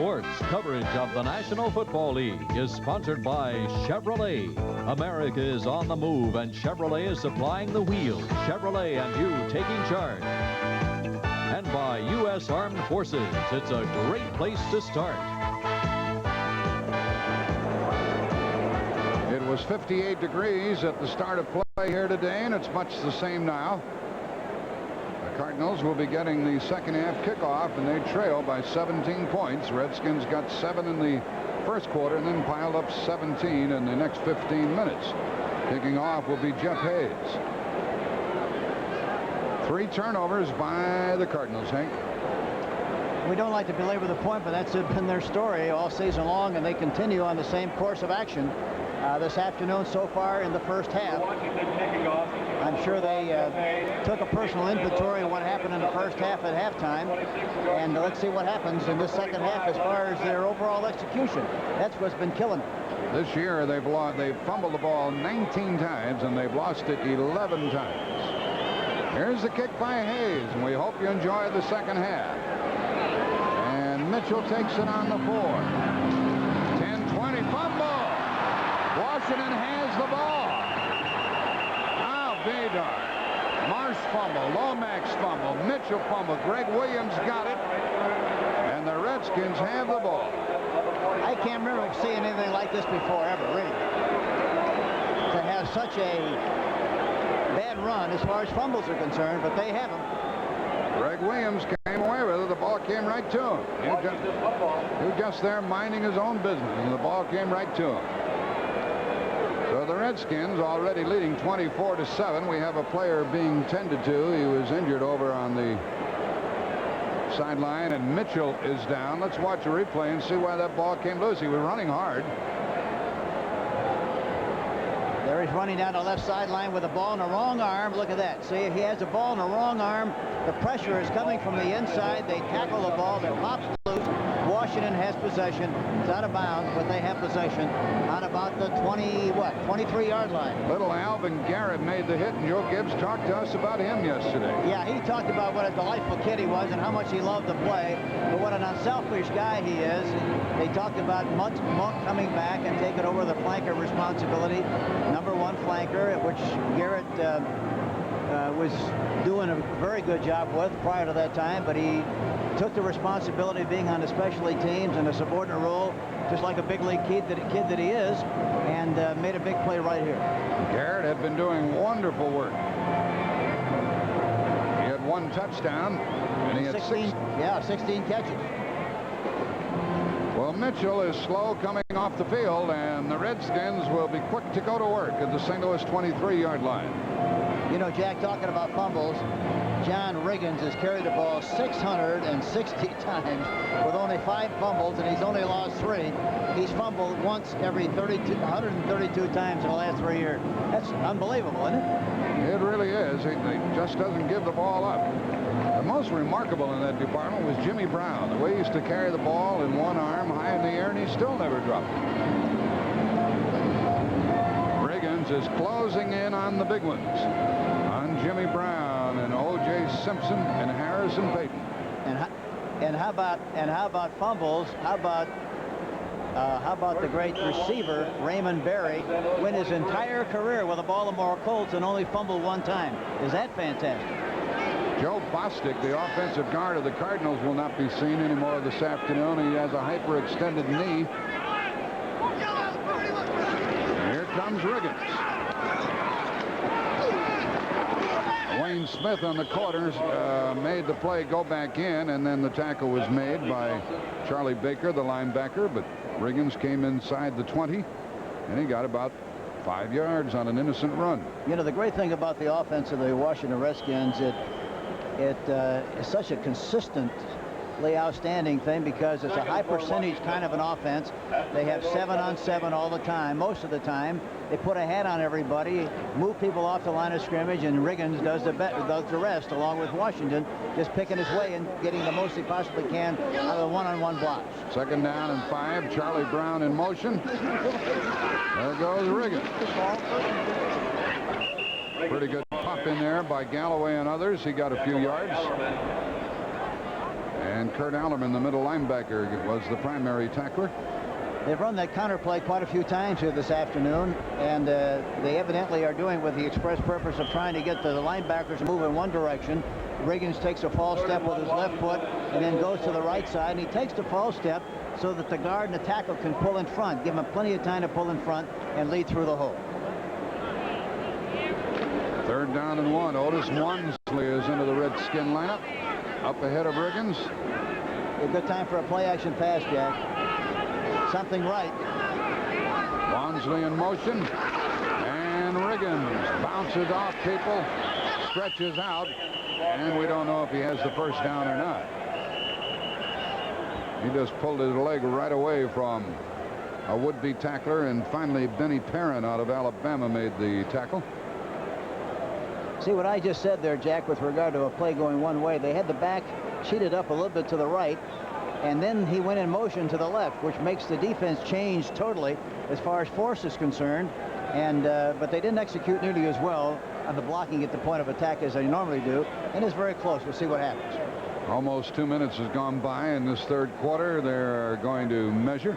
Sports coverage of the National Football League is sponsored by Chevrolet. America is on the move, and Chevrolet is supplying the wheels. Chevrolet and you taking charge. And by U.S. Armed Forces. It's a great place to start. It was 58 degrees at the start of play here today, and it's much the same now. The Cardinals will be getting the second half kickoff, and they trail by 17 points. Redskins got 7 in the first quarter and then piled up 17 in the next 15 minutes. Kicking off will be Jeff Hayes. 3 turnovers by the Cardinals, Hank. We don't like to belabor the point, but that's been their story all season long, and they continue on the same course of action this afternoon so far in the first half. I'm sure they took a personal inventory of what happened in the first half at halftime, and let's see what happens in this second half as far as their overall execution. That's what's been killing them. This year they've fumbled the ball 19 times, and they've lost it 11 times. Here's the kick by Hayes, and we hope you enjoy the second half. And Mitchell takes it on the 4. 10-20 fumble. Washington has the ball. Now Vadar. Marsh fumble. Lomax fumble. Mitchell fumble. Greg Williams got it. And the Redskins have the ball. I can't remember seeing anything like this before ever, really. To have such a bad run as far as fumbles are concerned, but they have them. Greg Williams came away with it. The ball came right to him. He was just there minding his own business, and the ball came right to him. So the Redskins already leading 24-7. We have a player being tended to. He was injured over on the sideline, and Mitchell is down. Let's watch a replay and see why that ball came loose. He was running hard. There he's running down the left sideline with a ball in the wrong arm. Look at that. See, if he has a ball in the wrong arm, the pressure is coming from the inside. They tackle the ball. That pops loose. Washington has possession. It's out of bounds, but they have possession on about the 23-yard line. Little Alvin Garrett made the hit, and Joe Gibbs talked to us about him yesterday. Yeah, he talked about what a delightful kid he was and how much he loved to play, but what an unselfish guy he is. They talked about Monk coming back and taking over the flanker responsibility, #1 flanker, which Garrett was doing a very good job with prior to that time, but he took the responsibility of being on the specialty teams in a subordinate role, just like a big league kid that he is, and made a big play right here. Garrett had been doing wonderful work. He had 1 touchdown, and he had 16 catches. Well, Mitchell is slow coming off the field, and the Redskins will be quick to go to work at the St. Louis 23-yard line. You know, Jack, talking about fumbles, John Riggins has carried the ball 660 times with only 5 fumbles, and he's only lost 3. He's fumbled once every 132 times in the last 3 years. That's unbelievable, isn't it? It really is. He just doesn't give the ball up. The most remarkable in that department was Jimmy Brown. The way he used to carry the ball in one arm high in the air, and he still never dropped it. Riggins is closing in on the big ones. On Jimmy Brown and O.J. Simpson and Harrison Payton. And how about fumbles? How about the great receiver Raymond Berry win his entire career with the Baltimore Colts and only fumbled 1 time? Is that fantastic? Joe Bostic, the offensive guard of the Cardinals, will not be seen anymore this afternoon. He has a hyperextended knee. Here comes Riggins. Wayne Smith on the corners made the play go back in, and then the tackle was made by Charlie Baker, the linebacker, but Riggins came inside the 20, and he got about 5 yards on an innocent run. You know, the great thing about the offense of the Washington Redskins, it is such a consistently outstanding thing because it's a high percentage kind of an offense. They have 7-on-7 all the time. Most of the time, they put a hat on everybody, move people off the line of scrimmage, and Riggins does the rest, along with Washington, just picking his way and getting the most he possibly can out of the one-on-one blocks. 2nd down and 5. Charlie Brown in motion. There goes Riggins. Pretty good pop in there by Galloway and others. He got a few yards. And Kurt Allerman, the middle linebacker, was the primary tackler. They've run that counter play quite a few times here this afternoon, and they evidently are doing with the express purpose of trying to get the linebackers to move in one direction. Riggins takes a false step with his left foot and then goes to the right side, and he takes the false step so that the guard and the tackle can pull in front, give him plenty of time to pull in front and lead through the hole. 3rd down and 1. Otis Wansley is into the Redskin lineup, up ahead of Riggins. A good time for a play-action pass, Jack. Something right. Wansley in motion, and Riggins bounces off people, stretches out, and we don't know if he has the first down or not. He just pulled his leg right away from a would-be tackler, and finally Benny Perrin out of Alabama made the tackle. See what I just said there, Jack, with regard to a play going one way. They had the back cheated up a little bit to the right, and then he went in motion to the left, which makes the defense change totally as far as force is concerned. And but they didn't execute nearly as well on the blocking at the point of attack as they normally do, and it's very close. We'll see what happens. Almost 2 minutes has gone by in this 3rd quarter. They're going to measure.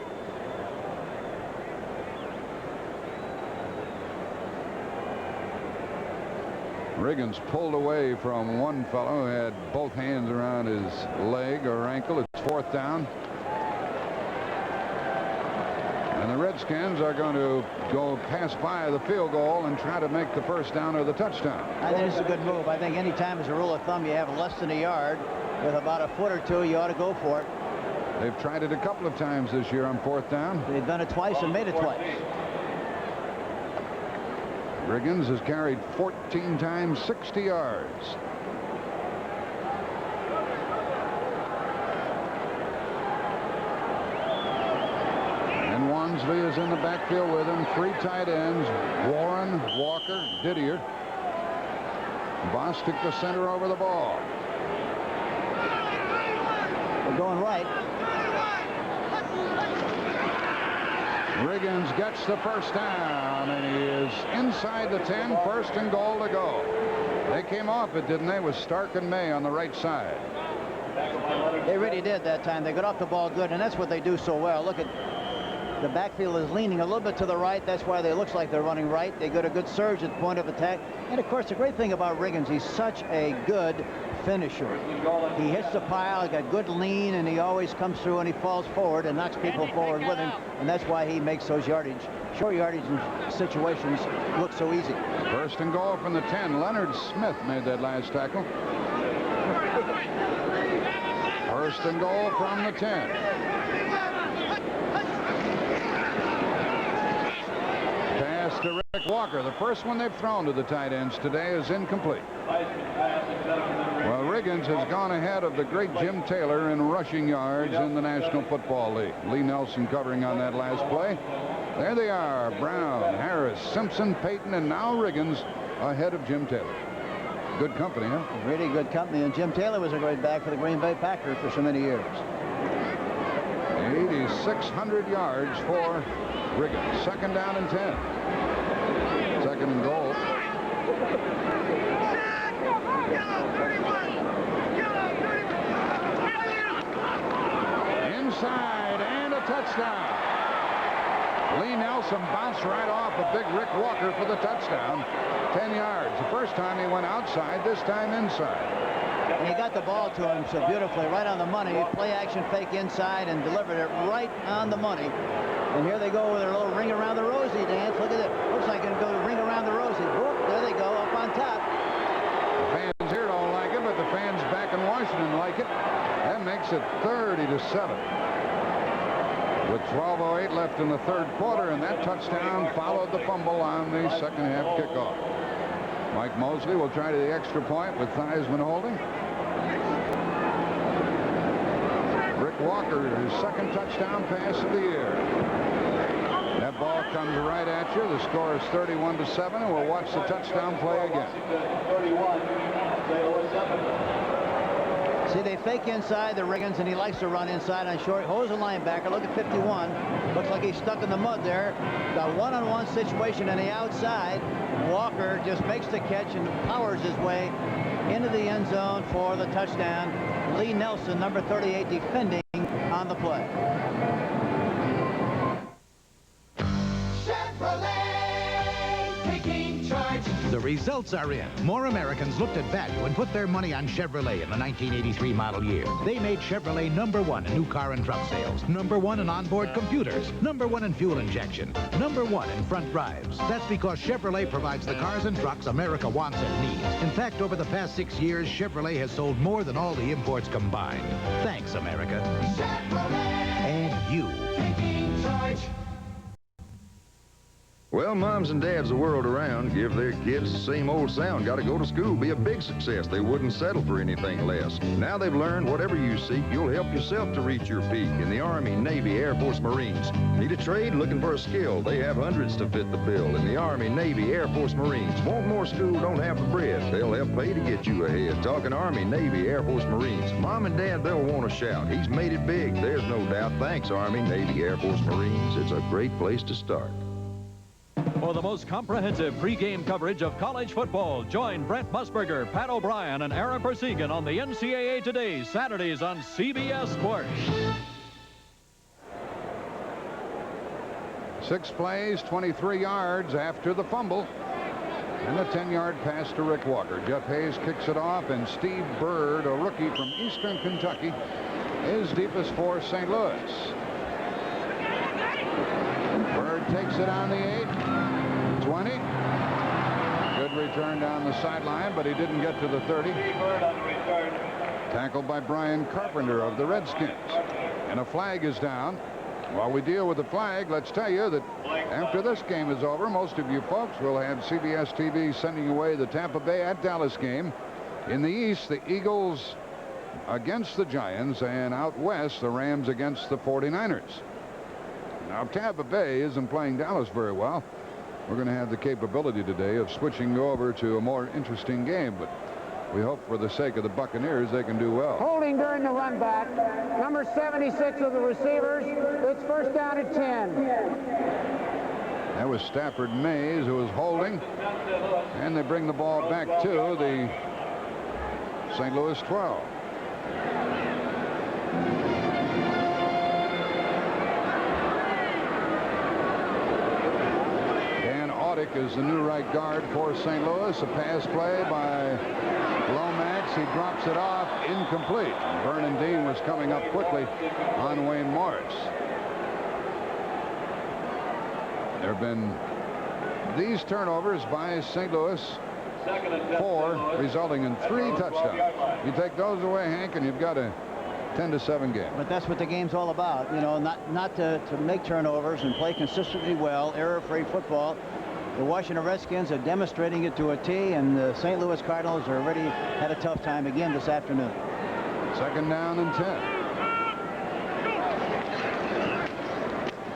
Riggins pulled away from one fellow who had both hands around his leg or ankle. It's 4th down. And the Redskins are going to go pass by the field goal and try to make the first down or the touchdown. I think it's a good move. I think any time as a rule of thumb you have less than a yard with about a foot or two, you ought to go for it. They've tried it a couple of times this year on 4th down. They've done it twice and made it twice. Riggins has carried 14 times, 60 yards. And Wansley is in the backfield with him. 3 tight ends, Warren, Walker, Didier. Bostic the center over the ball. They're going right. Riggins gets the first down, and he is inside the 10, 1st and goal to go. They came off it, didn't they, with Stark and May on the right side. They really did that time. They got off the ball good, and that's what they do so well. Look at the backfield is leaning a little bit to the right. That's why they looks like they're running right. They got a good surge at the point of attack. And, of course, the great thing about Riggins, he's such a good finisher. He hits the pile, got good lean, and he always comes through and he falls forward and knocks people forward with him, and that's why he makes those short yardage situations look so easy. 1st and goal from the 10. Leonard Smith made that last tackle. 1st and goal from the 10. Pass to Rick Walker. The first one they've thrown to the tight ends today is incomplete. Well, Riggins has gone ahead of the great Jim Taylor in rushing yards in the National Football League. Lee Nelson covering on that last play. There they are, Brown, Harris, Simpson, Payton, and now Riggins ahead of Jim Taylor. Good company, huh? Really good company, and Jim Taylor was a great back for the Green Bay Packers for so many years. 8,600 yards for Riggins. 2nd down and 10. 2nd and goal. Inside and a touchdown. Lee Nelson bounced right off of big Rick Walker for the touchdown. 10 yards. The first time he went outside, this time inside. And he got the ball to him so beautifully, right on the money. Play action fake inside and delivered it right on the money. And here they go with their little ring around the rosy dance. Look at it. Looks like going to go to ring around the rosy. Whoop, there they go up on top. The fans here don't like it, but the fans back in Washington like it. That makes it 30-7. With 12:08 left in the 3rd quarter, and that touchdown followed the fumble on the 2nd half kickoff. Mike Mosley will try to the extra point with Theismann holding. Rick Walker, his 2nd touchdown pass of the year. That ball comes right at you. The score is 31-7, and we'll watch the touchdown play again. See, they fake inside the Riggins, and he likes to run inside on short. Holds a linebacker. Look at 51. Looks like he's stuck in the mud there. Got one-on-one situation on the outside. Walker just makes the catch and powers his way into the end zone for the touchdown. Lee Nelson, number 38, defending on the play. The results are in. More Americans looked at value and put their money on Chevrolet in the 1983 model year. They made Chevrolet #1 in new car and truck sales, #1 in onboard computers, #1 in fuel injection, #1 in front drives. That's because Chevrolet provides the cars and trucks America wants and needs. In fact, over the past 6 years, Chevrolet has sold more than all the imports combined. Thanks, America. Chevrolet. And you. Taking charge. Well, moms and dads the world around give their kids the same old sound. Got to go to school, be a big success. They wouldn't settle for anything less. Now they've learned whatever you seek, you'll help yourself to reach your peak. In the Army, Navy, Air Force, Marines. Need a trade? Looking for a skill? They have hundreds to fit the bill. In the Army, Navy, Air Force, Marines. Want more school? Don't have the bread. They'll help pay to get you ahead. Talking Army, Navy, Air Force, Marines. Mom and dad, they'll want to shout. He's made it big. There's no doubt. Thanks, Army, Navy, Air Force, Marines. It's a great place to start. For the most comprehensive pregame coverage of college football, join Brent Musburger, Pat O'Brien, and Aaron Persigan on the NCAA Today, Saturdays on CBS Sports. 6 plays, 23 yards after the fumble. And a 10-yard pass to Rick Walker. Jeff Hayes kicks it off, and Steve Bird, a rookie from Eastern Kentucky, is deepest for St. Louis. Bird takes it on the 8, 20. Good return down the sideline, but he didn't get to the 30. Tackled by Brian Carpenter of the Redskins. And a flag is down. While we deal with the flag, let's tell you that after this game is over, most of you folks will have CBS TV sending away the Tampa Bay at Dallas game. In the East, the Eagles against the Giants, and out west, the Rams against the 49ers. Now, Tampa Bay isn't playing Dallas very well. We're going to have the capability today of switching over to a more interesting game, but we hope for the sake of the Buccaneers they can do well. Holding during the run back. Number 76 of the receivers. It's first down at 10. That was Stafford Mays who was holding, and they bring the ball back to the St. Louis 12. Is the new right guard for St. Louis. A pass play by Lomax. He drops it off, incomplete. Vernon Dean was coming up quickly on Wayne Morris. There have been these turnovers by St. Louis, 4, resulting in 3 touchdowns. You take those away, Hank, and you've got a 10-7 game. But that's what the game's all about. You know, not to make turnovers and play consistently well, error-free football. The Washington Redskins are demonstrating it to a T, and the St. Louis Cardinals are already had a tough time again this afternoon. 2nd down and 10.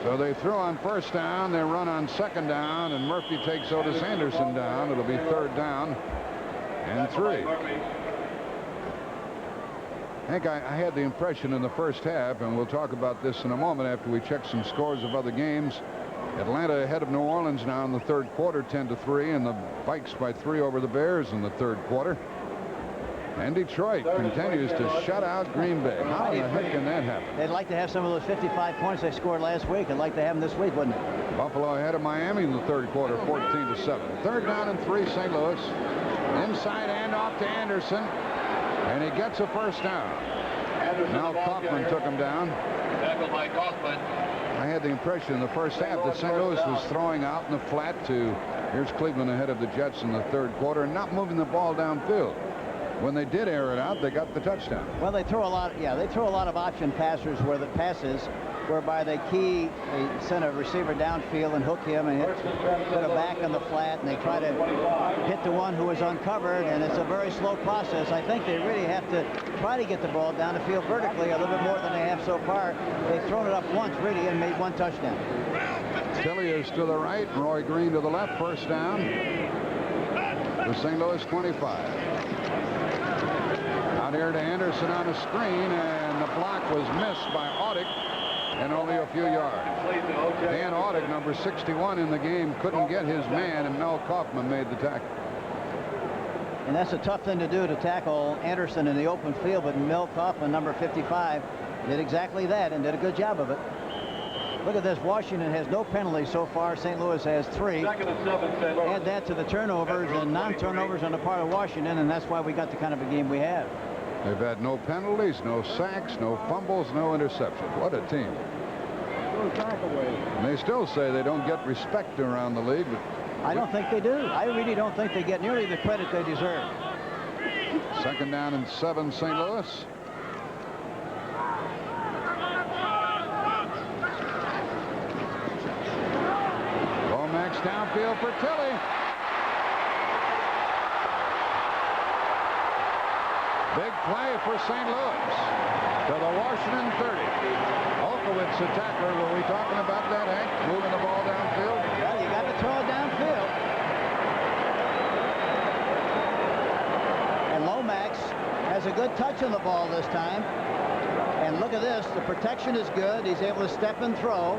So they throw on 1st down, they run on 2nd down, and Murphy takes Otis Anderson down. It'll be 3rd down and 3. Hank, I had the impression in the first half, and we'll talk about this in a moment after we check some scores of other games. Atlanta ahead of New Orleans now in the 3rd quarter, 10-3, and the Vikes by 3 over the Bears in the 3rd quarter. And Detroit continues to shut out Green Bay. How in the heck can that happen? They'd like to have some of those 55 points they scored last week. They'd like to have them this week, wouldn't they? Buffalo ahead of Miami in the 3rd quarter, 14-7. 3rd down and 3, St. Louis. Inside handoff to Anderson, and he gets a 1st down. Now Kaufman took him down. Tackled by Kaufman. I had the impression in the first half that St. Louis was throwing out in the flat to, here's Cleveland ahead of the Jets in the 3rd quarter, and not moving the ball downfield. When they did air it out, they got the touchdown. Well, they throw a lot. Yeah, they throw a lot of option passers where the passes, whereby they send a receiver downfield and hook him and put a back on the flat, and they try to hit the one who is uncovered, and it's a very slow process. I think they really have to try to get the ball down the field vertically a little bit more than they have so far. They've thrown it up once really and made 1 touchdown. Tilly is to the right, Roy Green to the left. 1st down. The St. Louis 25. Out here to Anderson on a screen, and the block was missed by Audick, and only a few yards. Dan Audick, number 61 in the game, couldn't get his man, and Mel Kaufman made the tackle. And that's a tough thing to do, to tackle Anderson in the open field, but Mel Kaufman, number 55, did exactly that and did a good job of it. Look at this. Washington has no penalties so far. St. Louis has 3. Second and 7, St. Louis. Add that to the turnovers and non-turnovers on the part of Washington, and that's why we got the kind of a game we have. They've had no penalties, no sacks, no fumbles, no interceptions. What a team. And they still say they don't get respect around the league. But I don't think they do. I really don't think they get nearly the credit they deserve. second down and 7, St. Louis. Lomax downfield for Tilley. Big play for St. Louis to the Washington 30. Olkowitz, the tackler. Were we talking about that, Hank? Moving the ball downfield? Well, you got to throw it downfield. And Lomax has a good touch on the ball this time. And look at this. The protection is good. He's able to step and throw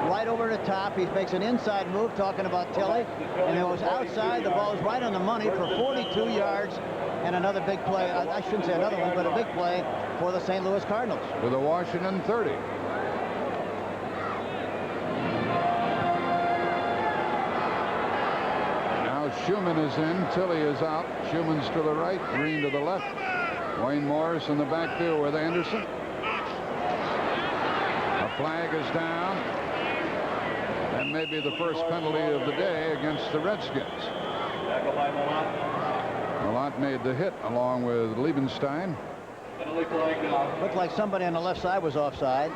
right over the top. He makes an inside move, talking about Tilley. And it was outside. The ball is right on the money for 42 yards. And another big play. I shouldn't say another one, but a big play for the St. Louis Cardinals. To the Washington 30. Now Schumann is in. Tilley is out. Schumann's to the right. Green to the left. Wayne Morris in the backfield with Anderson. A flag is down. That may be the first penalty of the day against the Redskins. Malott made the hit along with Liebenstein. Looked like somebody on the left side was offside.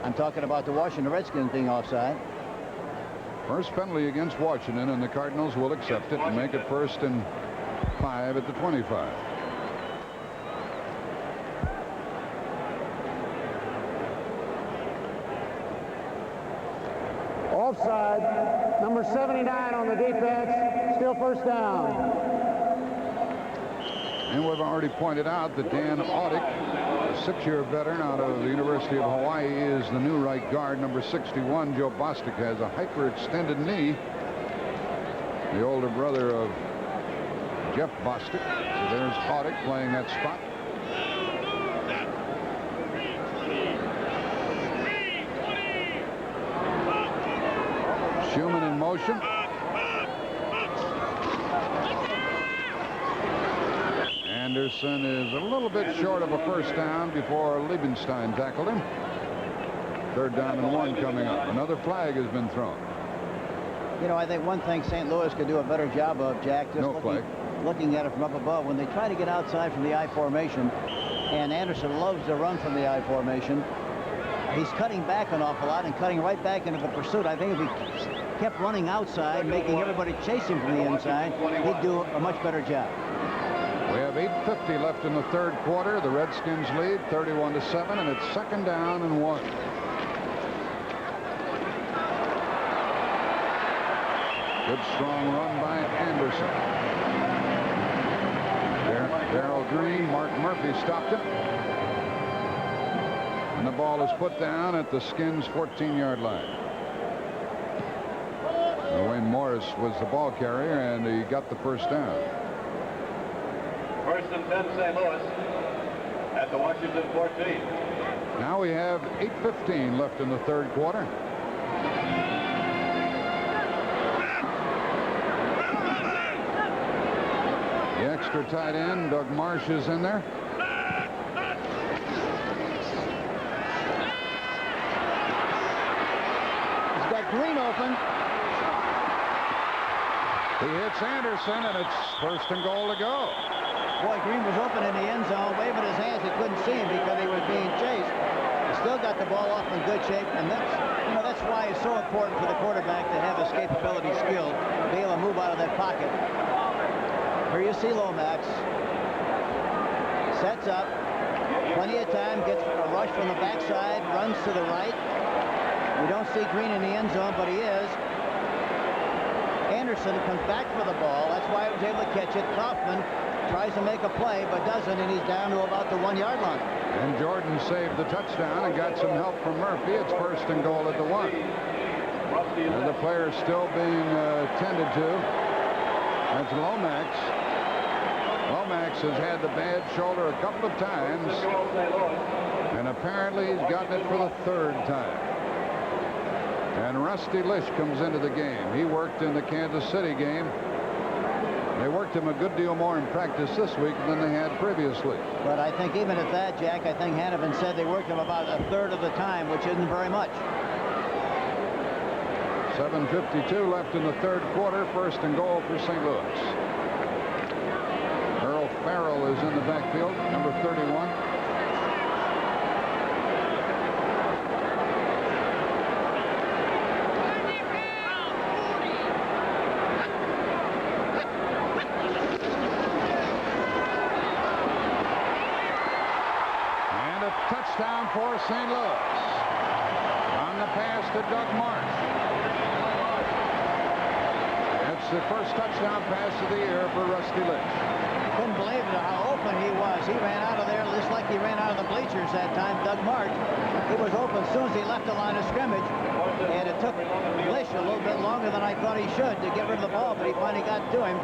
I'm talking about the Washington Redskins being offside. First penalty against Washington, and the Cardinals will accept it and make it 1st and 5 at the 25. Offside. Number 79 on the defense. Still first down. And we've already pointed out that Dan Audick, a 6-year veteran out of the University of Hawaii, is the new right guard, number 61. Joe Bostic has a hyperextended knee. The older brother of Jeff Bostic. So there's Audick playing that spot. Schumann in motion. Anderson is a little bit short of a first down before Liebenstein tackled him. 3rd down and 1 coming up. Another flag has been thrown. You know, I think one thing St. Louis could do a better job of, Jack, just looking at it from up above, when they try to get outside from the I formation, and Anderson loves to run from the I formation, he's cutting back an awful lot and cutting right back into the pursuit. I think if he kept running outside, making everybody chase him from the inside, he'd do a much better job. We have 8:50 left in the 3rd quarter. The Redskins lead 31-7, and it's 2nd down and 1. Good strong run by Anderson. Darrell Green, Mark Murphy stopped him. And the ball is put down at the Skins' 14-yard line. Wayne Morris was the ball carrier, and he got the first down. 1st and 10, St. Louis at the Washington 14. Now we have 8:15 left in the 3rd quarter. The extra tight end, Doug Marsh, is in there. He's got Green open. He hits Anderson, and it's 1st and goal to go. Boy, Green was open in the end zone, waving his hands. He couldn't see him because he was being chased. He still got the ball off in good shape, and that's why it's so important for the quarterback to have escapability skill, to be able to move out of that pocket. Here you see Lomax. Sets up. Plenty of time. Gets a rush from the backside. Runs to the right. We don't see Green in the end zone, but he is. Anderson comes back for the ball. That's why he was able to catch it. Kaufman tries to make a play, but doesn't, and he's down to about the 1-yard line. And Jordan saved the touchdown and got some help from Murphy. It's 1st and goal at the 1. And the player still being tended to. That's Lomax. Lomax has had the bad shoulder a couple of times, and apparently he's gotten it for the third time. And Rusty Lish comes into the game. He worked in the Kansas City game. They worked him a good deal more in practice this week than they had previously. But I think even at that, Jack, I think Hannafin said they worked him about a third of the time, which isn't very much. 7:52 left in the third quarter. First and goal for St. Louis. Earl Farrell is in the backfield, number 31. And a touchdown for St. Louis on the pass to Doug Marsh. It's the first touchdown pass of the year for Rusty Lish. Couldn't believe how open he was. He ran out of there just like he ran out of the bleachers that time. Doug Marsh, he was open as soon as he left the line of scrimmage. And it took Lish a little bit longer than I thought he should to get rid of the ball, but he finally got to him.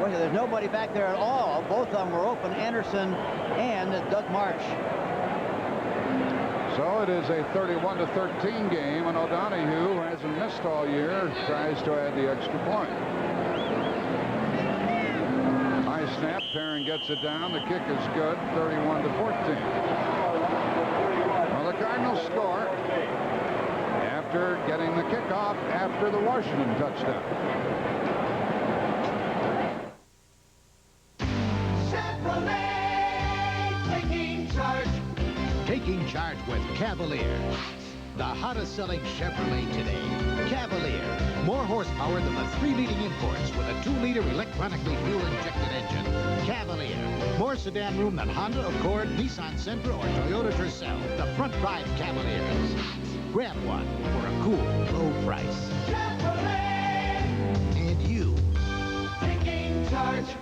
Boy, there's nobody back there at all. Both of them were open, Anderson and Doug Marsh. So it is a 31-13 game, and O'Donohue, who hasn't missed all year, tries to add the extra point. High snap, Perrin gets it down. The kick is good, 31-14. Well, the Cardinals score after getting the kickoff after the Washington touchdown. Taking charge with Cavalier. The hottest selling Chevrolet today. Cavalier. More horsepower than the 3 leading imports with a 2-liter electronically fuel-injected engine. Cavalier. More sedan room than Honda, Accord, Nissan Sentra, or Toyota Tercel. The front drive Cavaliers. Grab one for a cool, low price. Chevrolet. And you. Taking charge.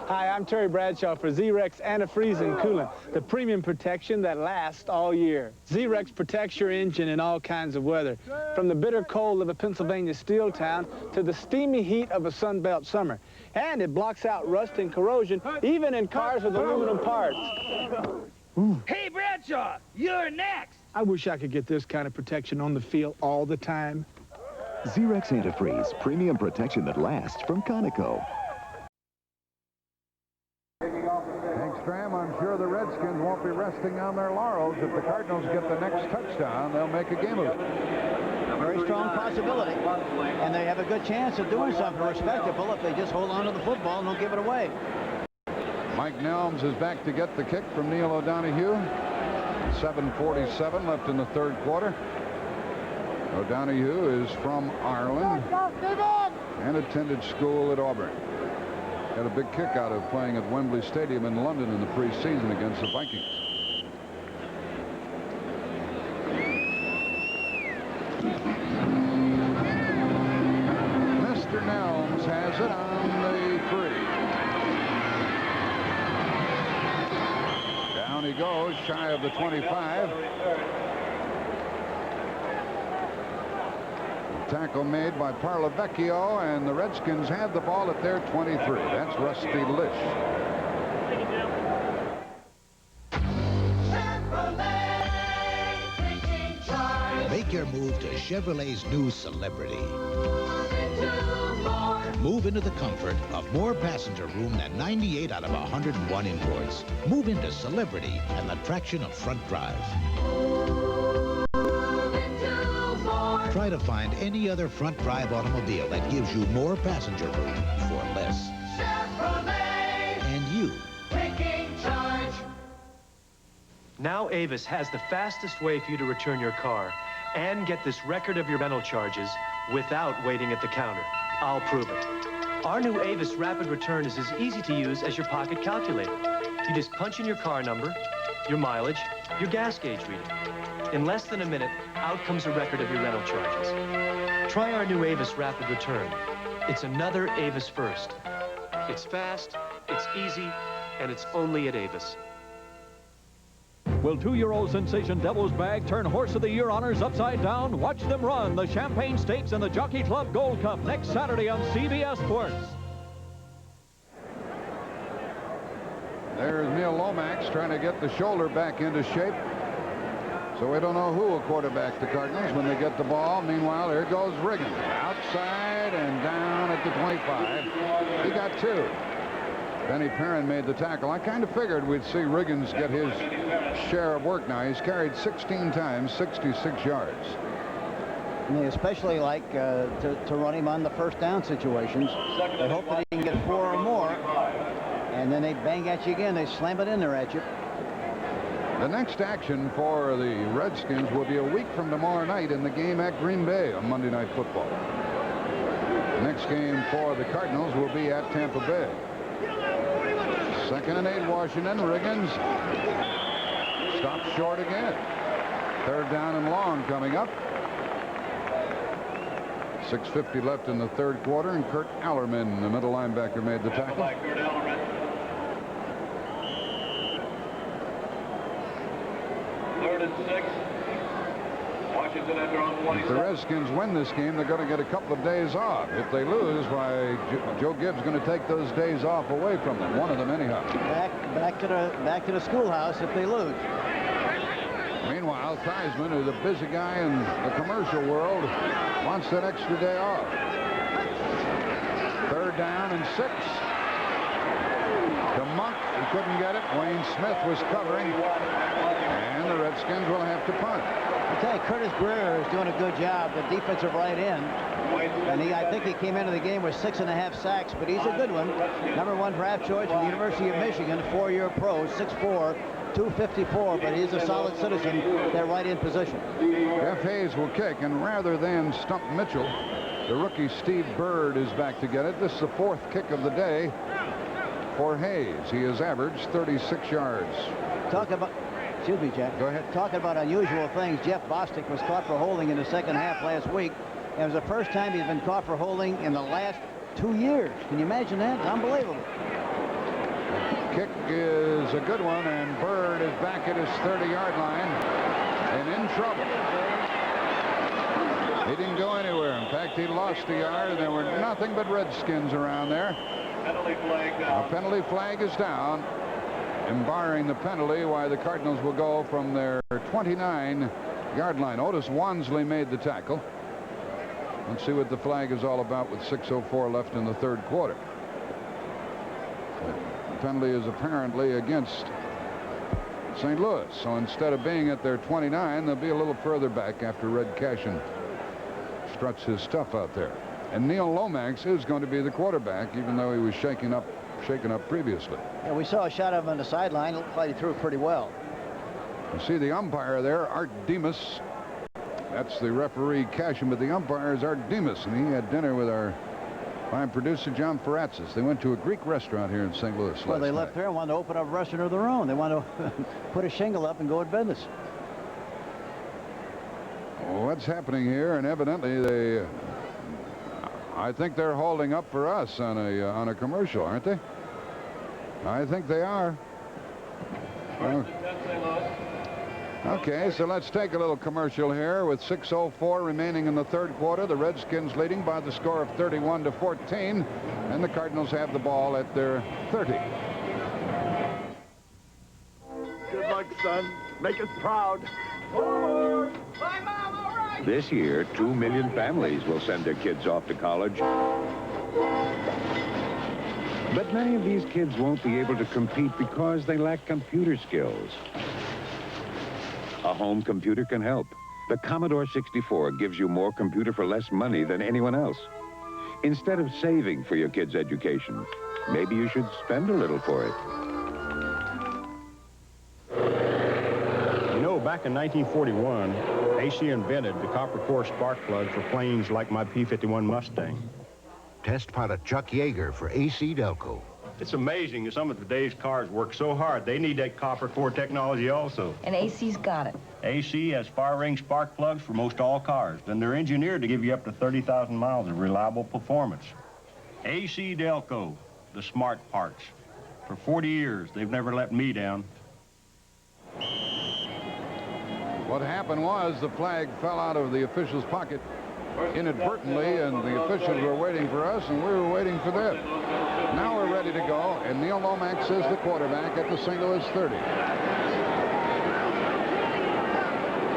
Hi, I'm Terry Bradshaw for Z-Rex Antifreeze and Coolant, the premium protection that lasts all year. Z-Rex protects your engine in all kinds of weather, from the bitter cold of a Pennsylvania steel town to the steamy heat of a Sunbelt summer. And it blocks out rust and corrosion, even in cars with aluminum parts. Ooh. Hey, Bradshaw, you're next. I wish I could get this kind of protection on the field all the time. Z-Rex Antifreeze, premium protection that lasts from Conoco. Stram, I'm sure the Redskins won't be resting on their laurels. If the Cardinals get the next touchdown, they'll make a game of it. A very strong possibility. And they have a good chance of doing something respectable if they just hold on to the football and don't give it away. Mike Nelms is back to get the kick from Neil O'Donohue. 7:47 left in the third quarter. O'Donohue is from Ireland and attended school at Auburn. Got a big kick out of playing at Wembley Stadium in London in the preseason against the Vikings. Mr. Nelms has it on the 3. Down he goes, shy of the 25. Tackle made by Parlavecchio, and the Redskins have the ball at their 23. That's Rusty Lish. Make your move to Chevrolet's new Celebrity. Move into the comfort of more passenger room than 98 out of 101 imports. Move into Celebrity and the traction of front drive. Try to find any other front drive automobile that gives you more passenger room for less. Chevrolet. And you. Taking charge. Now Avis has the fastest way for you to return your car and get this record of your rental charges without waiting at the counter. I'll prove it. Our new Avis Rapid Return is as easy to use as your pocket calculator. You just punch in your car number, your mileage, your gas gauge reading. In less than a minute, out comes a record of your rental charges. Try our new Avis Rapid Return. It's another Avis first. It's fast, it's easy, and it's only at Avis. Will 2-year-old sensation Devil's Bag turn Horse of the Year honors upside down? Watch them run the Champagne Stakes and the Jockey Club Gold Cup next Saturday on CBS Sports. There's Neil Lomax trying to get the shoulder back into shape. So we don't know who will quarterback the Cardinals when they get the ball. Meanwhile, here goes Riggins. Outside and down at the 25. He got 2. Benny Perrin made the tackle. I kind of figured we'd see Riggins get his share of work now. He's carried 16 times, 66 yards. And they especially like to run him on the first down situations. They hope that he can get 4 or more. And then they bang at you again. They slam it in there at you. The next action for the Redskins will be a week from tomorrow night in the game at Green Bay on Monday Night Football. The next game for the Cardinals will be at Tampa Bay. 2nd and 8, Washington. Riggins stopped short again. 3rd down and long coming up. 6:50 left in the 3rd quarter, and Kurt Allerman, the middle linebacker, made the tackle. 3rd and 6. Washington at their own 20. If the Redskins win this game, they're going to get a couple of days off. If they lose, why, Joe Gibbs is going to take those days off away from them. One of them anyhow. Back to the schoolhouse if they lose. Meanwhile, Theismann, who's a busy guy in the commercial world, wants that extra day off. 3rd down and 6. To Monk, he couldn't get it. Wayne Smith was covering, and the Redskins will have to punt. I tell you, Curtis Greer is doing a good job, the defensive right end. And I think he came into the game with 6.5 sacks, but he's a good one. #1 draft choice from the University of Michigan, 4-year pro, 6'4", 254, but he's a solid citizen, that right end position. Jeff Hayes will kick, and rather than stump Mitchell, the rookie Steve Bird is back to get it. This is the 4th kick of the day for Hayes. He has averaged 36 yards. Excuse me, Jack. Go ahead. Talking about unusual things, Jeff Bostic was caught for holding in the 2nd half last week. It was the first time he's been caught for holding in the last 2 years. Can you imagine that? It's unbelievable. Kick is a good one, and Bird is back at his 30-yard line and in trouble. He didn't go anywhere. In fact, he lost a yard, and there were nothing but Redskins around there. Penalty flag down. A penalty flag is down, and barring the penalty, why the Cardinals will go from their 29-yard line. Otis Wansley made the tackle. Let's see what the flag is all about with 6:04 left in the 3rd quarter. The penalty is apparently against St. Louis. So instead of being at their 29, they'll be a little further back after Red Cashin struts his stuff out there. And Neil Lomax is going to be the quarterback, even though he was shaken up previously. Yeah, we saw a shot of him on the sideline. It looked like he threw it pretty well. You see the umpire there, Art Demas. That's the referee Cashin, but the umpire is Art Demas, and he had dinner with our fine producer John Faratzis. They went to a Greek restaurant here in St. Louis Well, they last left night. there and wanted to open up a restaurant of their own. They wanted to put a shingle up and go in business. What's happening here? And evidently I think they're holding up for us on a commercial, aren't they? I think they are. Okay, so let's take a little commercial here with 6:04 remaining in the 3rd quarter. The Redskins leading by the score of 31-14, and the Cardinals have the ball at their 30. Good luck, son. Make us proud. Bye, Mom, all right. This year, 2 million families will send their kids off to college. But many of these kids won't be able to compete because they lack computer skills. A home computer can help. The Commodore 64 gives you more computer for less money than anyone else. Instead of saving for your kids' education, maybe you should spend a little for it. You know, back in 1941, AC invented the copper core spark plug for planes like my P-51 Mustang. Test pilot Chuck Yeager for AC Delco. It's amazing that some of today's cars work so hard. They need that copper core technology also. And AC's got it. AC has fire-ring spark plugs for most all cars, and they're engineered to give you up to 30,000 miles of reliable performance. AC Delco, the smart parts. For 40 years, they've never let me down. What happened was the flag fell out of the official's pocket inadvertently, and the officials were waiting for us, and we were waiting for them. Now we're ready to go, and Neil Lomax is the quarterback at the St. Louis 30.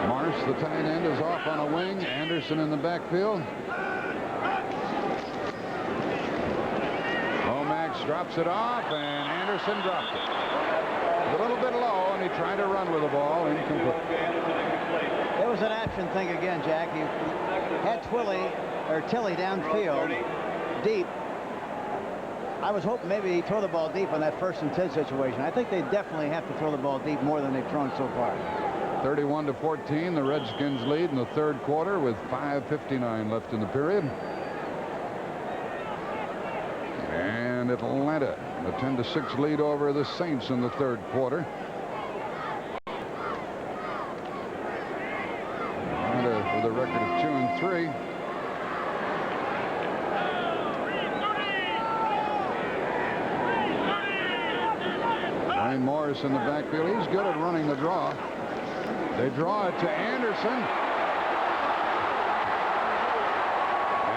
Marsh, the tight end, is off on a wing. Anderson in the backfield. Lomax drops it off, and Anderson dropped it. A little bit low, and he tried to run with the ball. Incomplete. It was an action thing again, Jack. You had Tilly downfield, deep. I was hoping maybe he'd throw the ball deep on that 1st and 10 situation. I think they definitely have to throw the ball deep more than they've thrown so far. 31-14, the Redskins lead in the 3rd quarter with 5:59 left in the period. And Atlanta, a 10-6 lead over the Saints in the 3rd quarter. Atlanta with a record of 2-3. Wayne Morris in the backfield. He's good at running the draw. They draw it to Anderson.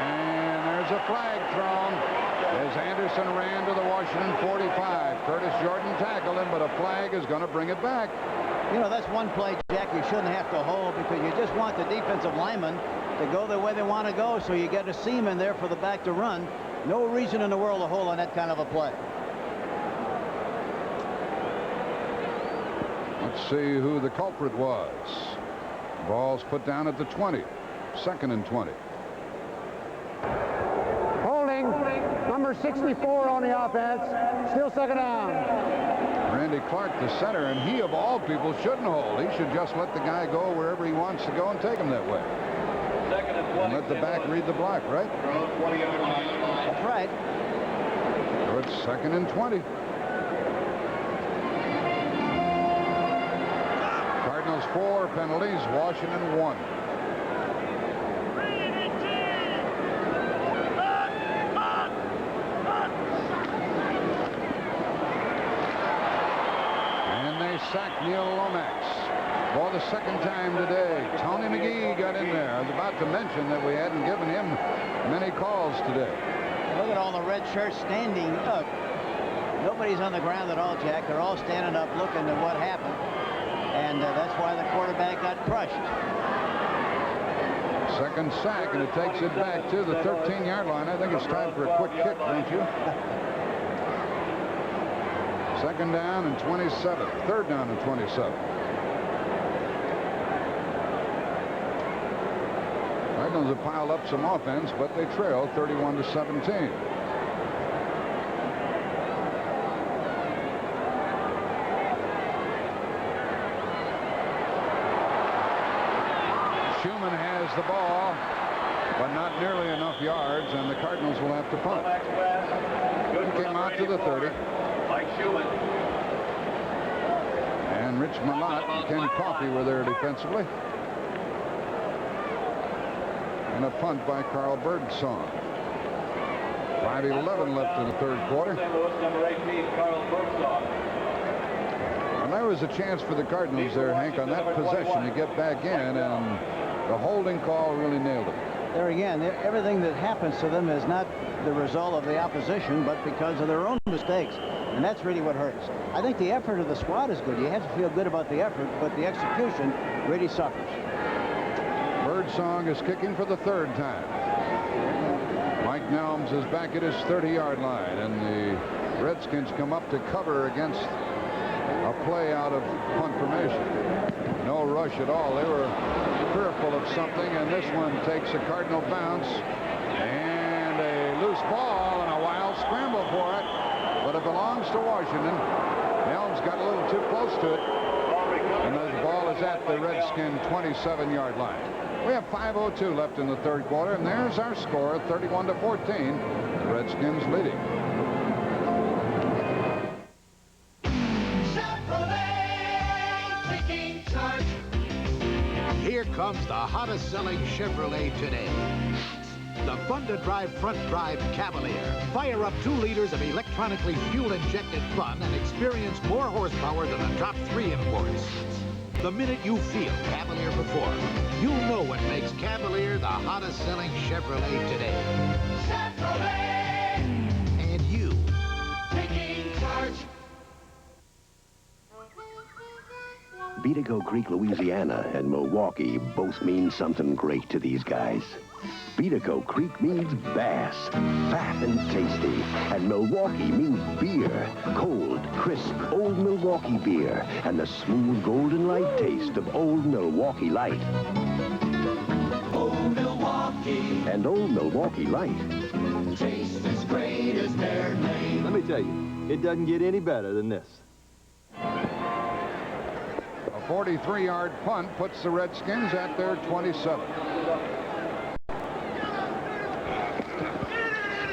And there's a flag thrown as Anderson ran to the Washington 45. Curtis Jordan tackled him, but a flag is going to bring it back. You know, that's one play, Jack, you shouldn't have to hold, because you just want the defensive linemen to go the way they want to go, so you get a seam in there for the back to run. No reason in the world to hold on that kind of a play. Let's see who the culprit was. Ball's put down at the 20. 2nd and 20. Holding. Number 64 on the offense. Still 2nd down. Randy Clark, the center, and he, of all people, shouldn't hold. He should just let the guy go wherever he wants to go and take him that way. 2nd and 20. And let the back read the block, right? That's right. So it's 2nd and 20. Cardinals 4 penalties, Washington 1. And they sacked Neil Lomax for the 2nd time today. Tony McGee got in there. I was about to mention that we hadn't given him many calls today. Look at all the red shirts standing up. Nobody's on the ground at all, Jack. They're all standing up looking at what happened. And that's why the quarterback got crushed. 2nd sack, and it takes it back to the 13-yard line. I think it's time for a quick kick, don't you? 2nd down and 27. 3rd down and 27. Cardinals have piled up some offense, but they trail 31-17. Schumann has the ball, but not nearly enough yards, and the Cardinals will have to punt. He came out to the 30. Mike Schumann. And Rich Malott and Ken Coffey were there defensively. And a punt by Carl Birdsong. 5:11 left in the 3rd quarter. Number 18, Carl Birdsong. And there was a chance for the Cardinals there, Hank, on that possession to get back in, and the holding call really nailed it. There again, everything that happens to them is not the result of the opposition, but because of their own mistakes. And that's really what hurts. I think the effort of the squad is good. You have to feel good about the effort, but the execution really suffers. Birdsong is kicking for the 3rd time. Mike Nelms is back at his 30-yard line, and the Redskins come up to cover against a play out of punt formation. No rush at all. They were fearful of something, and this one takes a Cardinal bounce and a loose ball and a wild scramble for it, but it belongs to Washington. Nelms got a little too close to it, and the ball is at the Redskin 27-yard line. We have 5:02 left in the 3rd quarter, and there's our score, 31-14. The Redskins leading. Here comes the hottest selling Chevrolet today. The fun-to-drive front-drive Cavalier. Fire up 2 liters of electronically fuel-injected fun and experience more horsepower than the top 3 imports. The minute you feel Cavalier perform, you'll know what makes Cavalier the hottest selling Chevrolet today. Chevrolet! And you. Taking charge. Beatico Creek, Louisiana, and Milwaukee both mean something great to these guys. Beatico Creek means bass, fat and tasty. And Milwaukee means beer, cold, crisp, old Milwaukee beer, and the smooth golden light taste of old Milwaukee Light. Old Milwaukee. And old Milwaukee Light. Taste as great as their name. Let me tell you, it doesn't get any better than this. A 43-yard punt puts the Redskins at their 27.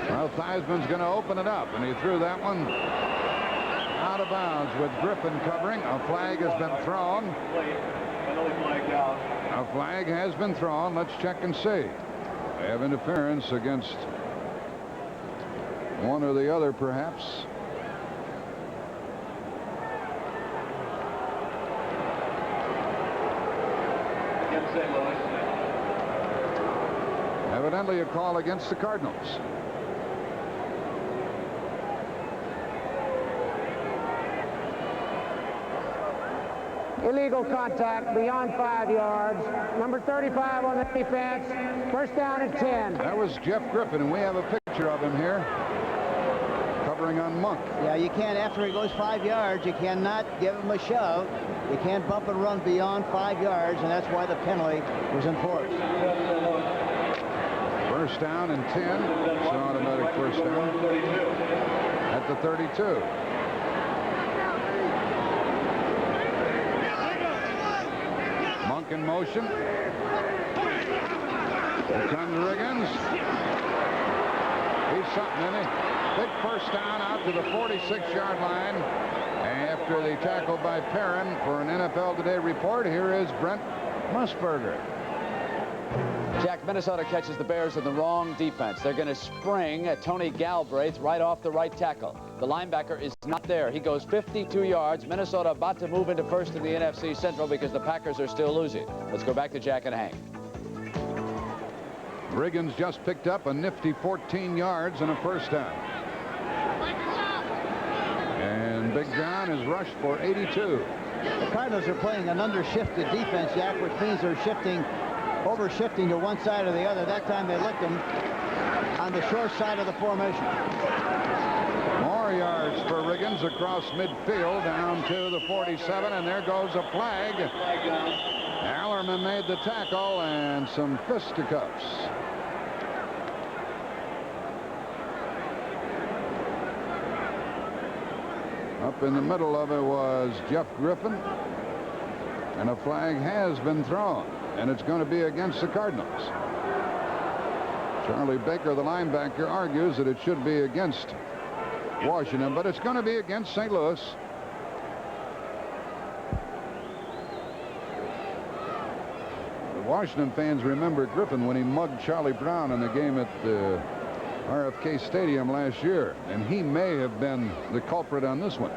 Well, Theismann's going to open it up, and he threw that one out of bounds with Griffin covering. A flag has been thrown. A flag has been thrown. Let's check and see. They have interference against one or the other, perhaps. Against St. Louis. Evidently a call against the Cardinals. Illegal contact beyond 5 yards. Number 35 on the defense. First down and 10. That was Jeff Griffin, and we have a picture of him here covering on Monk. Yeah, you can't, after he goes 5 yards, you cannot give him a shove. You can't bump and run beyond 5 yards, and that's why the penalty was enforced. First down and 10. It's an automatic first down at the 32. Monk in motion. Here comes Riggins. He's something, isn't he? Big first down out to the 46-yard line. After the tackle by Perrin. For an NFL Today report, here is Brent Musburger. Jack, Minnesota catches the Bears in the wrong defense. They're going to spring Tony Galbraith right off the right tackle. The linebacker is not there. He goes 52 yards. Minnesota about to move into first in the NFC Central because the Packers are still losing. Let's go back to Jack and Hank. Riggins just picked up a nifty 14 yards and a first down. And Big John is rushed for 82. The Cardinals are playing an undershifted defense, Jack, which means they're overshifting to one side or the other. That time they licked him on the short side of the formation. More yards for Riggins across midfield down to the 47, and there goes a flag. Allerman made the tackle and some fisticuffs. Up in the middle of it was Jeff Griffin, and a flag has been thrown, and it's going to be against the Cardinals. Charlie Baker, the linebacker, argues that it should be against Washington, but it's going to be against St. Louis. The Washington fans remember Griffin when he mugged Charlie Brown in the game at the RFK Stadium last year, and he may have been the culprit on this one.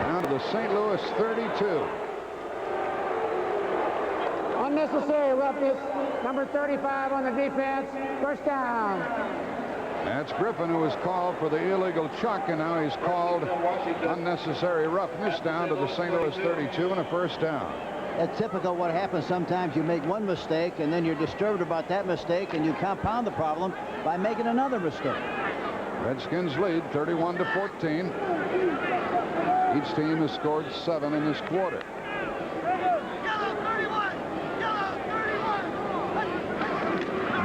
Down to the St. Louis 32. Unnecessary roughness. Number 35 on the defense. First down. That's Griffin, who was called for the illegal chuck, and now he's called unnecessary roughness down to the St. Louis 32 and a first down. It's typical what happens. Sometimes you make one mistake and then you're disturbed about that mistake, and you compound the problem by making another mistake. Redskins lead 31-14. Each team has scored 7 in this quarter.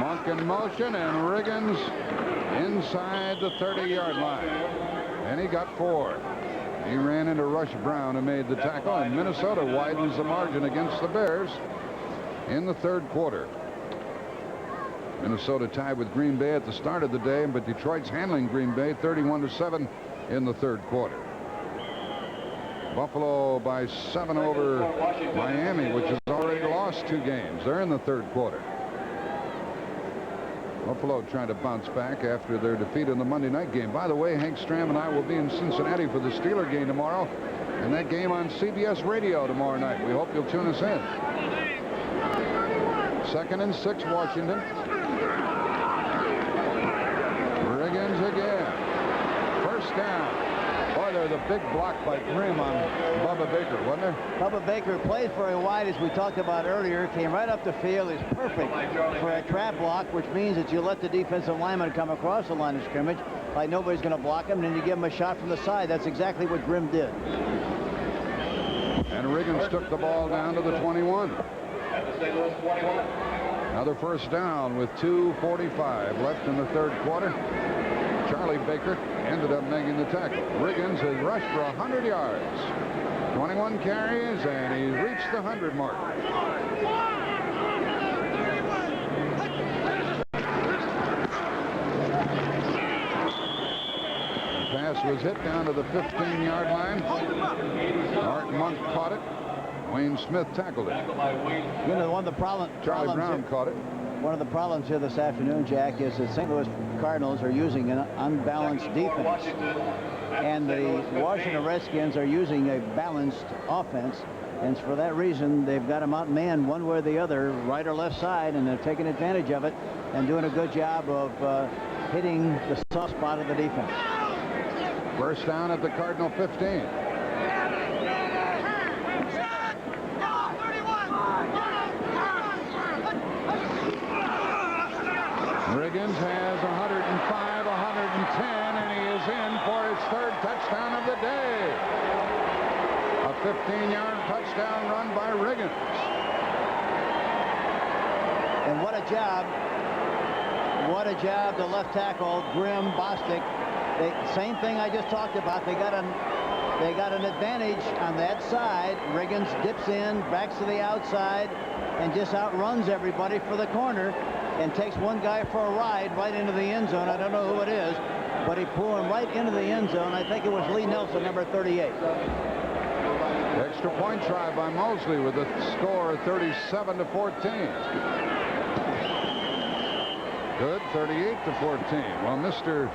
Monk in motion, and Riggins inside the 30-yard line. And he got 4. He ran into Rush Brown and made the tackle, and Minnesota widens the margin against the Bears in the third quarter. Minnesota tied with Green Bay at the start of the day, but Detroit's handling Green Bay 31-7 in the third quarter. Buffalo by 7 over Miami, which has already lost 2 games. They're in the third quarter. Buffalo trying to bounce back after their defeat in the Monday night game. By the way, Hank Stram and I will be in Cincinnati for the Steeler game tomorrow, and that game on CBS Radio tomorrow night. We hope you'll tune us in. 2nd and 6, Washington. Riggins again. 1st down. Boy, there's a big block by Grimm on Bubba Baker, wasn't there? Bubba Baker played very wide, as we talked about earlier. Came right up the field. Is perfect for a trap block, which means that you let the defensive lineman come across the line of scrimmage like nobody's going to block him, and then you give him a shot from the side. That's exactly what Grimm did. And Riggins took the ball down to the 21. At the St. Louis 21. Another 1st down with 2:45 left in the 3rd quarter. Charlie Baker ended up making the tackle. Riggins has rushed for 100 yards. 21 carries, and he's reached the 100 mark. The pass was hit down to the 15-yard line. Art Monk caught it. Wayne Smith tackled it. You know, one of the Charlie Brown caught it. One of the problems here this afternoon, Jack, is that St. Louis Cardinals are using an unbalanced defense, and the Washington Redskins are using a balanced offense, and for that reason they've got them outmanned one way or the other, right or left side, and they're taking advantage of it and doing a good job of hitting the soft spot of the defense. 1st down at the Cardinal 15. Riggins has 105, 110, and he is in for his 3rd touchdown of the day. A 15-yard touchdown run by Riggins. And what a job. What a job the left tackle, Grimm, Bostic. Same thing I just talked about. They got an advantage on that side. Riggins dips in, backs to the outside, and just outruns everybody for the corner, and takes one guy for a ride right into the end zone. I don't know who it is, but he pulled him right into the end zone. I think it was Lee Nelson, number 38. Extra point try by Mosley with a score of 37-14. Good, 38-14. Well, Mr.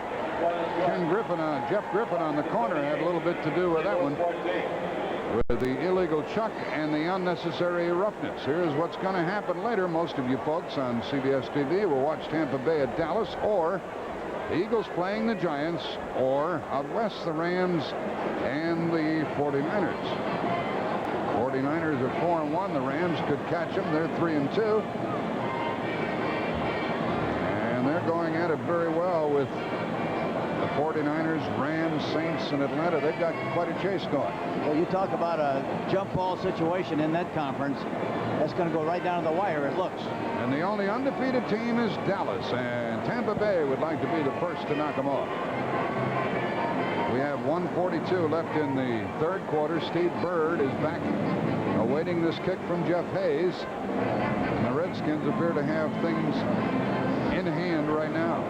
Jeff Griffin on the corner had a little bit to do with that one, with the illegal chuck and the unnecessary roughness. Here's what's going to happen later. Most of you folks on CBS TV will watch Tampa Bay at Dallas, or the Eagles playing the Giants, or out west the Rams and the 49ers. 49ers are 4-1. The Rams could catch them. They're 3-2. And they're going at it very well with the 49ers, Rams, Saints, and Atlanta. They've got quite a chase going. Well, you talk about a jump ball situation in that conference. That's going to go right down to the wire, it looks. And the only undefeated team is Dallas, and Tampa Bay would like to be the first to knock them off. We have 1:42 left in the 3rd quarter. Steve Bird is back awaiting this kick from Jeff Hayes. And the Redskins appear to have things in hand right now.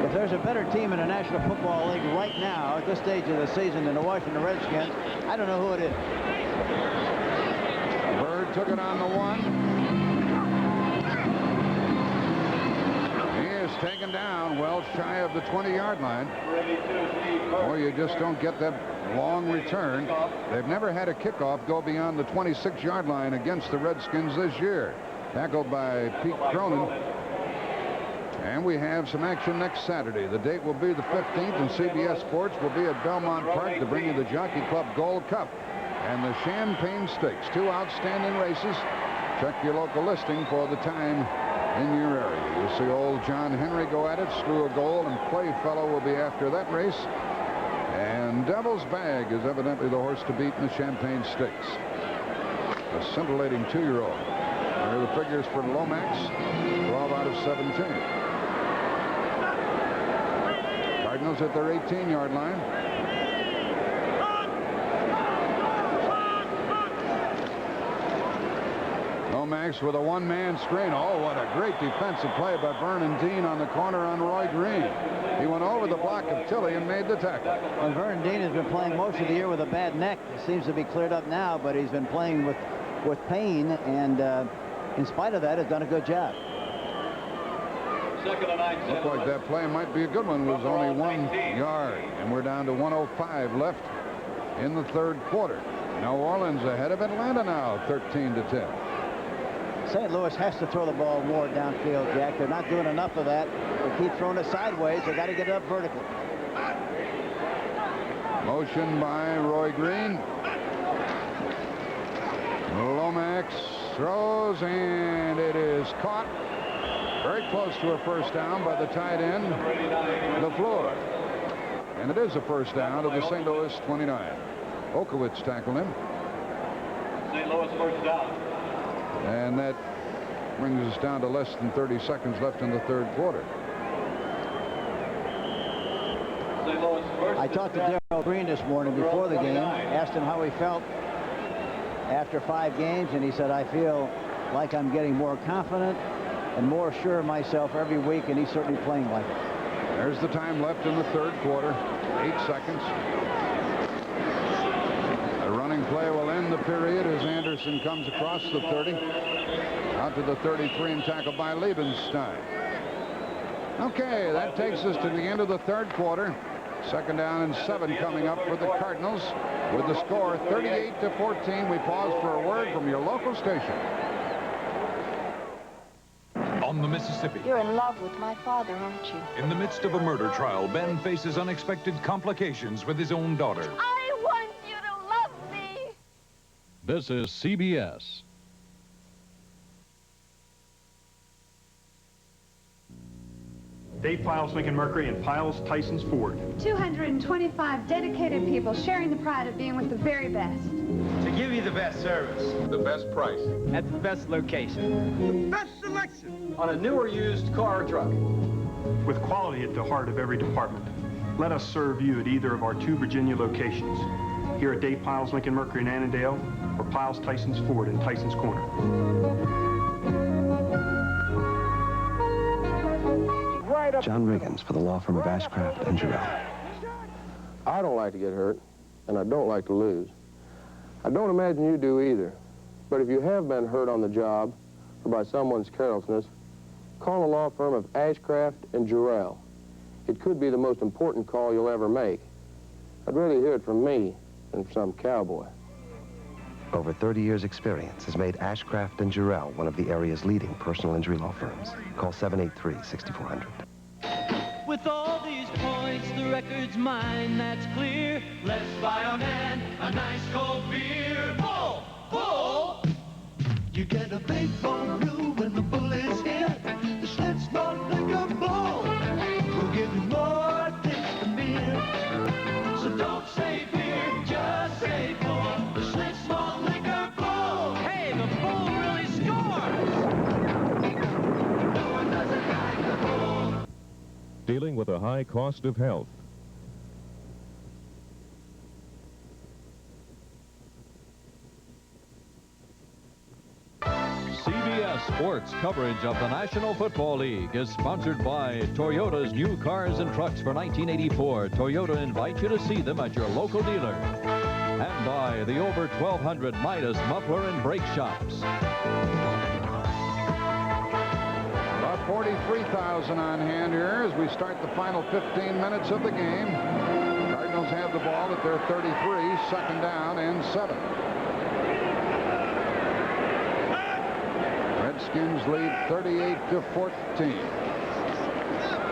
If there's a better team in the National Football League right now at this stage of the season than the Washington Redskins, I don't know who it is. Bird took it on the 1. He is taken down well shy of the 20-yard line. Or you just don't get that long return. They've never had a kickoff go beyond the 26-yard line against the Redskins this year. Tackled by Pete Cronin. And we have some action next Saturday. The date will be the 15th, and CBS Sports will be at Belmont Park to bring you the Jockey Club Gold Cup and the Champagne Stakes. 2 outstanding races. Check your local listing for the time in your area. You'll see old John Henry go at it, Slew of Gold, and Playfellow will be after that race. And Devil's Bag is evidently the horse to beat in the Champagne Stakes. A scintillating 2-year-old. There are the figures for Lomax, 12 out of 17. Cardinals at their 18-yard line. Lomax with a one-man screen. Oh, what a great defensive play by Vernon Dean on the corner on Roy Green. He went over the block of Tilley and made the tackle. And Vernon Dean has been playing most of the year with a bad neck. It seems to be cleared up now, but he's been playing with pain, and in spite of that, has done a good job. Second and 9. Looked like that play might be a good one. It was only 1 yard, and we're down to 1:05 left in the third quarter. New Orleans ahead of Atlanta now, 13-10. St. Louis has to throw the ball more downfield, Jack. They're not doing enough of that. They keep throwing it sideways. They got to get it up vertically. Motion by Roy Green. Lomax throws, and it is caught very close to a first down by the tight end, LaFleur. And it is a first down to the St. Louis 29. Okowitz tackled him. St. Louis first down. And that brings us down to less than 30 seconds left in the third quarter. St. Louis first. I talked to Darryl Green this morning before the game, asked him how he felt after 5 games, and he said, I feel like I'm getting more confident and more sure of myself every week, and he's certainly playing like it. There's the time left in the third quarter, 8 seconds. The running play will end the period as Anderson comes across the 30, out to the 33 and tackled by Liebenstein. Okay, that takes us to the end of the third quarter. Second down and 7 coming up for the Cardinals with the score 38-14. We pause for a word from your local station. On the Mississippi. You're in love with my father, aren't you? In the midst of a murder trial, Ben faces unexpected complications with his own daughter. I want you to love me. This is CBS. Dave Piles, Lincoln Mercury, and Piles, Tyson's Ford. 225 dedicated people sharing the pride of being with the very best. To give you the best service. The best price. At the best location. The best selection. On a new or used car or truck. With quality at the heart of every department. Let us serve you at either of our 2 Virginia locations. Here at Dave Piles, Lincoln Mercury in Annandale, or Piles, Tyson's Ford in Tyson's Corner. John Riggins for the law firm of Ashcraft and Jarrell. I don't like to get hurt, and I don't like to lose. I don't imagine you do either. But if you have been hurt on the job or by someone's carelessness, call the law firm of Ashcraft and Jarrell. It could be the most important call you'll ever make. I'd rather hear it from me than from some cowboy. Over 30 years' experience has made Ashcraft and Jarrell one of the area's leading personal injury law firms. Call 783-6400. With all these points, the record's mine, that's clear. Let's buy our man a nice cold beer. Bull! Bull! You get a big bone brew when the bull is here. The Schlitz Malt Liquor Bull will give you more things than beer. So don't say beer, just say bull. The Schlitz Malt Liquor Bull. Hey, the bull really scores! No one doesn't like the bull. Dealing with a high cost of health. CBS Sports coverage of the National Football League is sponsored by Toyota's new cars and trucks for 1984. Toyota invites you to see them at your local dealer. And by the over 1,200 Midas muffler and brake shops. About 43,000 on hand here as we start the final 15 minutes of the game. Cardinals have the ball at their 33, second down and 7. Redskins lead 38-14.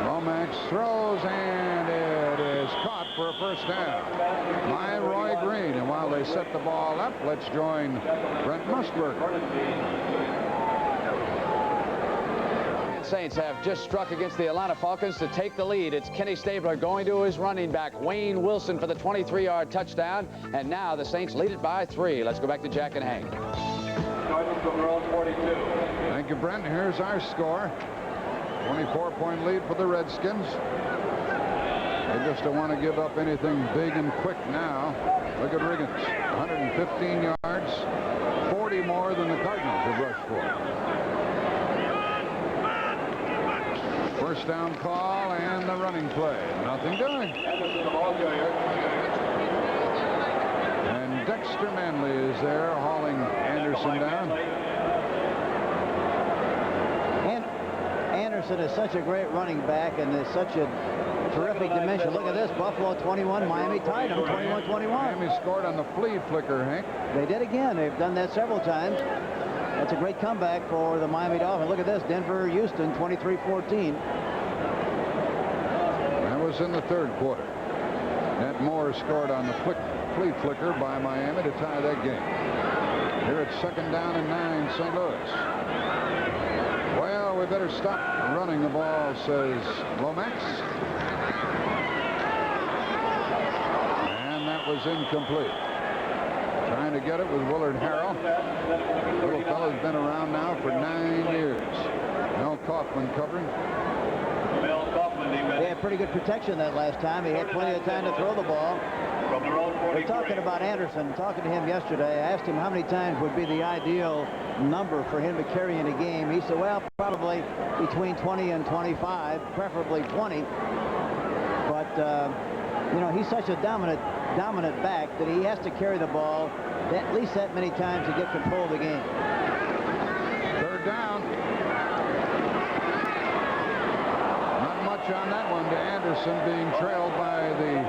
Lomax throws, and it is caught for a first down by Roy Green. And while they set the ball up, let's join Brent Musburger. Saints have just struck against the Atlanta Falcons to take the lead. It's Kenny Stabler going to his running back, Wayne Wilson, for the 23-yard touchdown. And now the Saints lead it by 3. Let's go back to Jack and Hank. Thank you, Brent. Here's our score. 24-point lead for the Redskins. They just don't want to give up anything big and quick now. Look at Riggins, 115 yards, 40 more than the Cardinals have rushed for. First down call and the running play. Nothing doing. And Dexter Manley is there hauling Anderson down. Anderson is such a great running back and is such a terrific dimension. Look at this, Buffalo 21, Miami tied them 21-21. Miami scored on the flea flicker, Hank. They did again. They've done that several times. That's a great comeback for the Miami Dolphins. Look at this, Denver-Houston 23-14. That was in the third quarter. Ned Moore scored on the flea flicker by Miami to tie that game. Here it's 2nd down and 9, St. Louis. Well, we better stop running the ball, says Lomax. And that was incomplete. Trying to get it was Willard Harrell. Little fellow's been around now for 9 years. Mel Kaufman covering. They had pretty good protection that last time. He had plenty of time to throw the ball. We're talking about Anderson. Talking to him yesterday, I asked him how many times would be the ideal number for him to carry in a game. He said, well, probably between 20 and 25, preferably 20. But, you know, he's such a dominant back that he has to carry the ball at least that many times to get control of the game. 3rd down. Not much on that one to Anderson, being trailed by the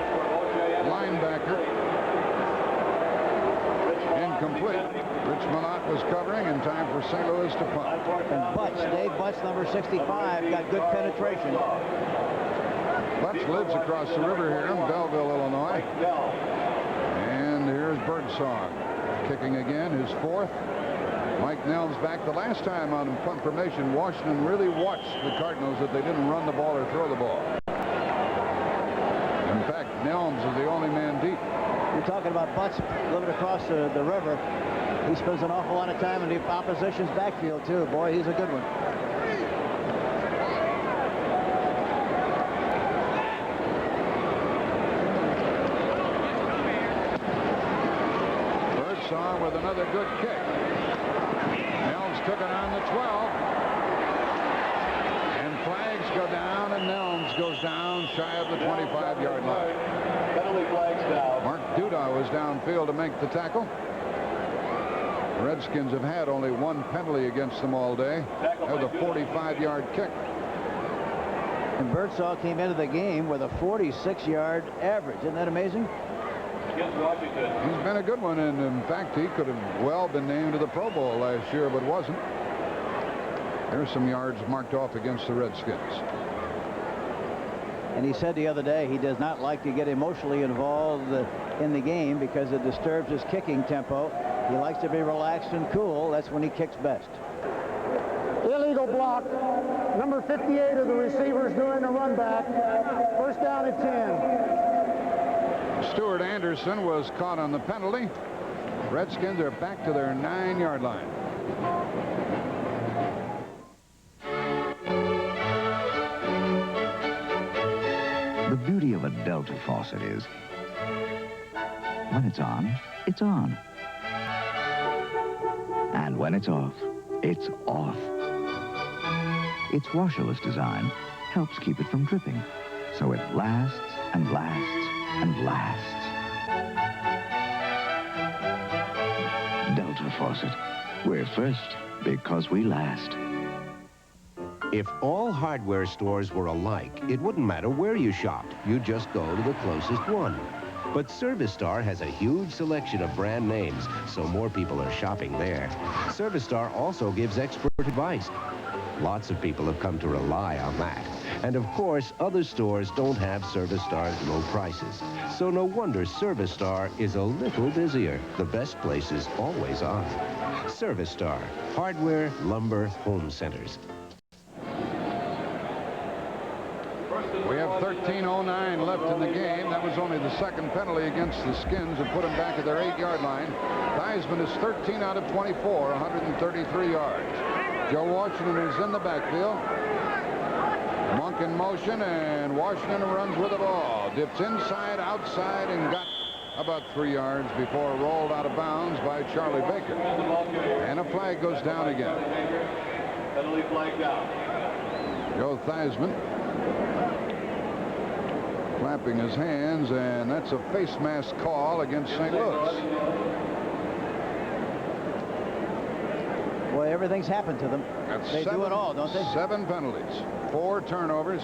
linebacker. Incomplete. Rich Malott was covering in time for St. Louis to punt. And Butts, Dave Butts, number 65, got good penetration. Butts lives across the river here in Belleville, Illinois. And here's Birdsong kicking again, his 4th. Mike Nell's back. The last time on punt formation, Washington really watched the Cardinals that they didn't run the ball or throw the ball. In fact, Nelms is the only man deep. You're talking about Butts living across the river. He spends an awful lot of time in the opposition's backfield, too. Boy, he's a good one. Birdsong with another good kick. Nelms took it on the 12. And flags go down, and Nelms goes down shy of the 25-yard line. Penalty flags down. Mark Duda was downfield to make the tackle. The Redskins have had only one penalty against them all day. That was a 45-yard kick. And Birdsong came into the game with a 46-yard average. Isn't that amazing? He's been a good one, and in fact, he could have well been named to the Pro Bowl last year, but wasn't. There's some yards marked off against the Redskins. And he said the other day he does not like to get emotionally involved in the game because it disturbs his kicking tempo. He likes to be relaxed and cool. That's when he kicks best. Illegal block. Number 58 of the receivers doing the run back. 1st down and 10. Stuart Anderson was caught on the penalty. Redskins are back to their 9-yard line. The beauty of a Delta faucet is when it's on, it's on. And when it's off, it's off. Its washerless design helps keep it from dripping, so it lasts and lasts and lasts. Delta faucet. We're first because we last. If all hardware stores were alike, it wouldn't matter where you shopped. You'd just go to the closest one. But Service Star has a huge selection of brand names, so more people are shopping there. Service Star also gives expert advice. Lots of people have come to rely on that. And of course, other stores don't have Service Star's low prices. So no wonder Service Star is a little busier. The best place is always on. Service Star. Hardware, lumber, home centers. We have 13:09 left in the game. That was only the 2nd penalty against the Skins and put them back at their 8-yard line. Theismann is 13 out of 24, 133 yards. Joe Washington is in the backfield. Monk in motion, and Washington runs with the ball. Dips inside, outside, and got about 3 yards before rolled out of bounds by Charlie Baker. And a flag goes down again. Penalty flag down. Joe Theismann clapping his hands, and that's a face mask call against St. Louis. Boy, everything's happened to them. They do it all, don't they? 7 penalties, 4 turnovers.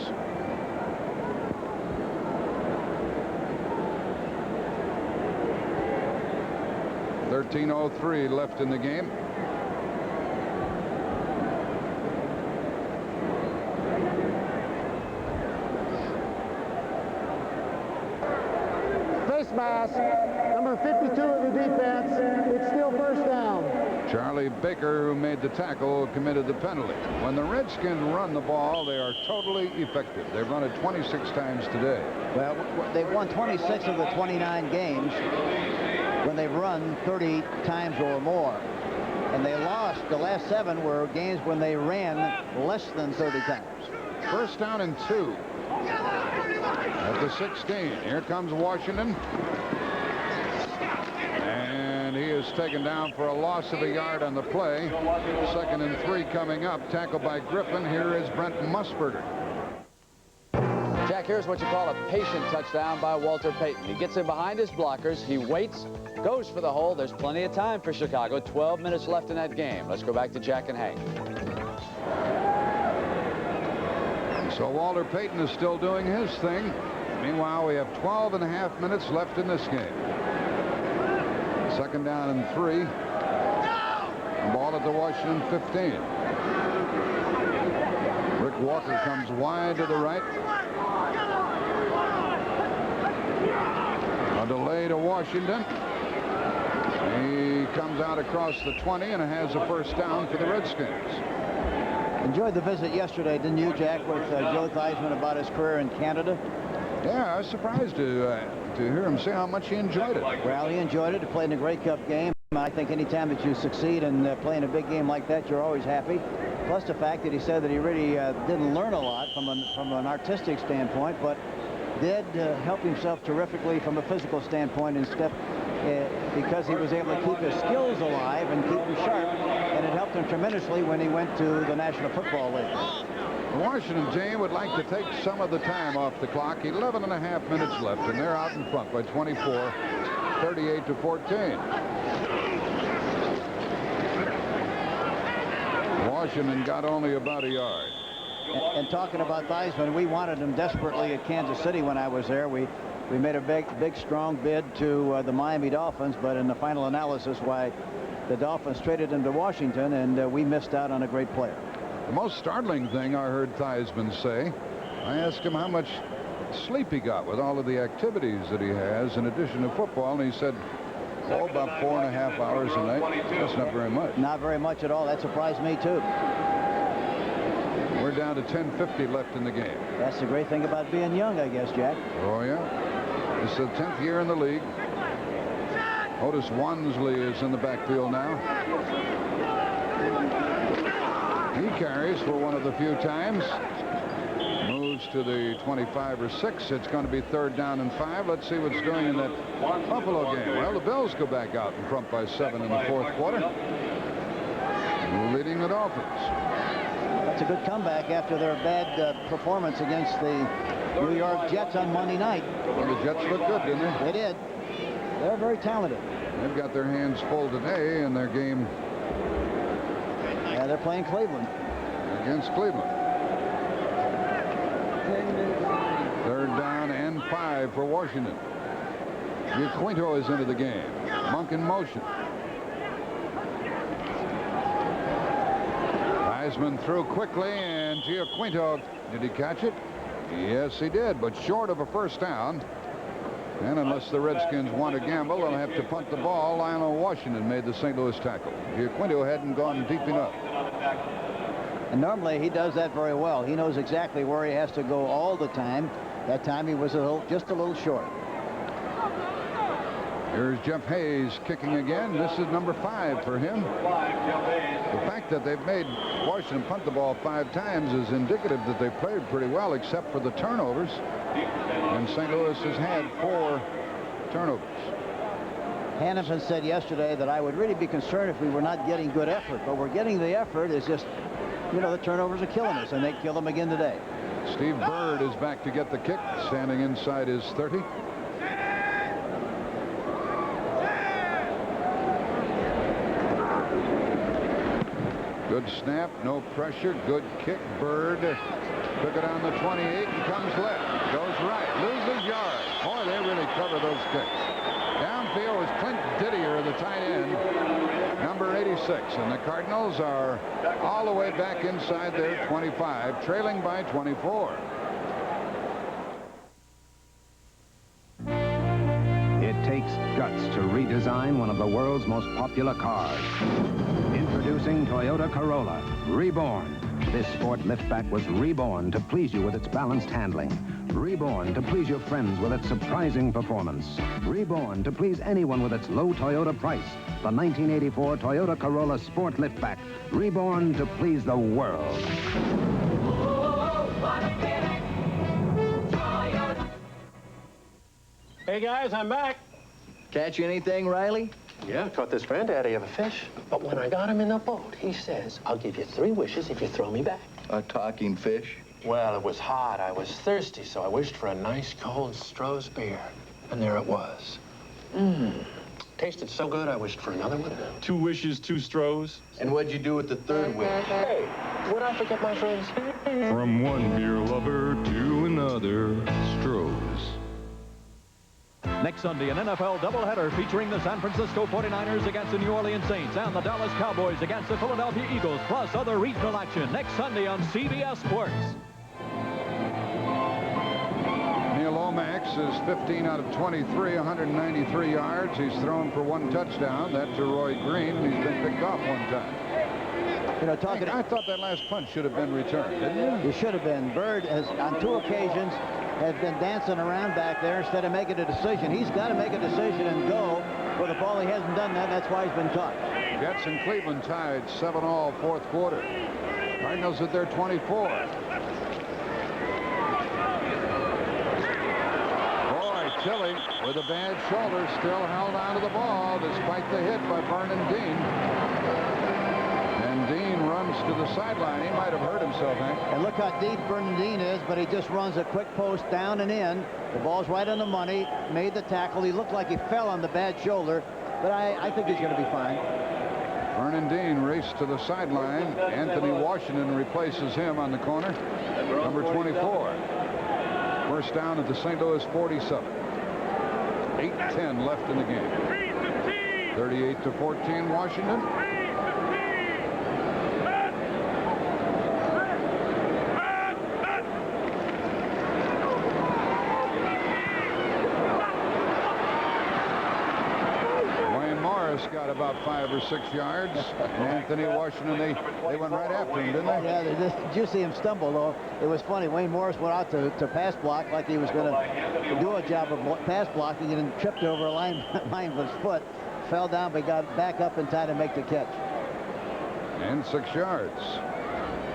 .13:03 left in the game. Face mask, number 52 of the defense. It's still first down. Charlie Baker, who made the tackle, committed the penalty. When the Redskins run the ball, they are totally effective. They've run it 26 times today. Well, they've won 26 of the 29 games when they've run 30 times or more. And they lost. The last 7 were games when they ran less than 30 times. First down and 2. At the 16. Here comes Washington. And he is taken down for a loss of a yard on the play. 2nd and 3 coming up. Tackled by Griffin. Here is Brent Musburger. Jack, here's what you call a patient touchdown by Walter Payton. He gets in behind his blockers. He waits, goes for the hole. There's plenty of time for Chicago. 12 minutes left in that game. Let's go back to Jack and Hank. So Walter Payton is still doing his thing. Meanwhile, we have 12.5 minutes left in this game. 2nd down and 3. Ball at the Washington 15. Rick Walker comes wide to the right. A delay to Washington. He comes out across the 20 and has a first down for the Redskins. Enjoyed the visit yesterday, didn't you, Jack, with Joe Theismann about his career in Canada? Yeah, I was surprised to hear him say how much he enjoyed it. Well, he enjoyed it. He played in a Grey Cup game. I think any time that you succeed in playing a big game like that, you're always happy. Plus the fact that he said that he really didn't learn a lot from an artistic standpoint, but did help himself terrifically from a physical standpoint and stuff because he was able to keep his skills alive and keep them sharp, and it helped him tremendously when he went to the National Football League. The Washington team would like to take some of the time off the clock. 11.5 minutes left, and they're out in front by 24, 38-14. Washington got only about a yard. And talking about Theismann, we wanted him desperately at Kansas City when I was there. We made a big, strong bid to the Miami Dolphins, but in the final analysis, why the Dolphins traded him to Washington, and we missed out on a great player. The most startling thing I heard Theismann say, I asked him how much sleep he got with all of the activities that he has in addition to football, and he said, oh, about 4.5 hours a night. That's not very much. Not very much at all. That surprised me, too. We're down to 10:50 left in the game. That's the great thing about being young, I guess, Jack. Oh, yeah. This is the 10th year in the league. Otis Wansley is in the backfield now. He carries for one of the few times. Moves to the 25 or 6. It's going to be 3rd down and 5. Let's see what's doing in that Buffalo game. Well, the Bills go back out in front by 7 in the 4th quarter. Leading the Dolphins. That's a good comeback after their bad performance against the New York Jets on Monday night. Well, the Jets look good, didn't they? They did. They're very talented. They've got their hands full today in their game. Yeah, they're playing Cleveland. Against Cleveland. 3rd down and 5 for Washington. Giaquinto is into the game. Monk in motion. Theismann threw quickly, and Giaquinto, did he catch it? Yes, he did, but short of a first down. And unless the Redskins want to gamble, they'll have to punt the ball. Lionel Washington made the St. Louis tackle. Giaquinto hadn't gone deep enough. And normally he does that very well. He knows exactly where he has to go all the time. That time he was just a little short. Here's Jeff Hayes kicking again. This is number 5 for him. The fact that they've made Washington punt the ball 5 times is indicative that they played pretty well, except for the turnovers. And St. Louis has had 4 turnovers. Hannafin said yesterday that I would really be concerned if we were not getting good effort, but we're getting the effort. It's just, you know, the turnovers are killing us, and they kill them again today. Steve Bird is back to get the kick, standing inside his 30. Good snap, no pressure, good kick. Bird took it on the 28 and comes left. Goes right, loses yard. Boy, they really cover those kicks. Downfield was Clint Didier, the tight end, number 86. And the Cardinals are all the way back inside their 25, trailing by 24. It takes guts to redesign one of the world's most popular cars. Introducing Toyota Corolla, reborn. This sport liftback was reborn to please you with its balanced handling. Reborn to please your friends with its surprising performance. Reborn to please anyone with its low Toyota price. The 1984 Toyota Corolla Sport Liftback. Reborn to please the world. Hey, guys, I'm back. Catch anything, Riley? Yeah, caught this granddaddy of a fish. But when I got him in the boat, he says, I'll give you 3 wishes if you throw me back. A talking fish? Well, it was hot. I was thirsty, so I wished for a nice, cold Stroh's beer. And there it was. Tasted so good, I wished for another one. 2 wishes, 2 Strohs. And what'd you do with the 3rd wish? Hey, would I forget my friends? From one beer lover to another, Strohs. Next Sunday, an NFL doubleheader featuring the San Francisco 49ers against the New Orleans Saints and the Dallas Cowboys against the Philadelphia Eagles, plus other regional action next Sunday on CBS Sports. Neil Lomax is 15 out of 23, 193 yards. He's thrown for 1 touchdown. That to Roy Green. He's been picked off 1 time. You know, I thought that last punch should have been returned, didn't you? It should have been. Bird has, on 2 occasions, has been dancing around back there instead of making a decision. He's got to make a decision and go for the ball. He hasn't done that. That's why he's been caught. Jets and Cleveland tied 7-all 4th quarter. Cardinals at their 24. Boy, Tilly with a bad shoulder still held on to the ball despite the hit by Vernon Dean. And Dean runs to the sideline. He might have hurt himself, Hank. And look how deep Vernon Dean is, but he just runs a quick post down and in. The ball's right on the money. Made the tackle. He looked like he fell on the bad shoulder, but I think he's going to be fine. Vernon Dean raced to the sideline. Anthony Washington replaces him on the corner. Number 24. First down at the St. Louis 47. 8:10 left in the game. 38-14 Washington. Got about 5 or 6 yards. Anthony Washington, they went right after him, didn't they? Yeah, did you see him stumble, though? It was funny. Wayne Morris went out to pass block like he was going to do a job of pass blocking and then tripped over a lineman's foot, fell down, but got back up in time to make the catch. And 6 yards.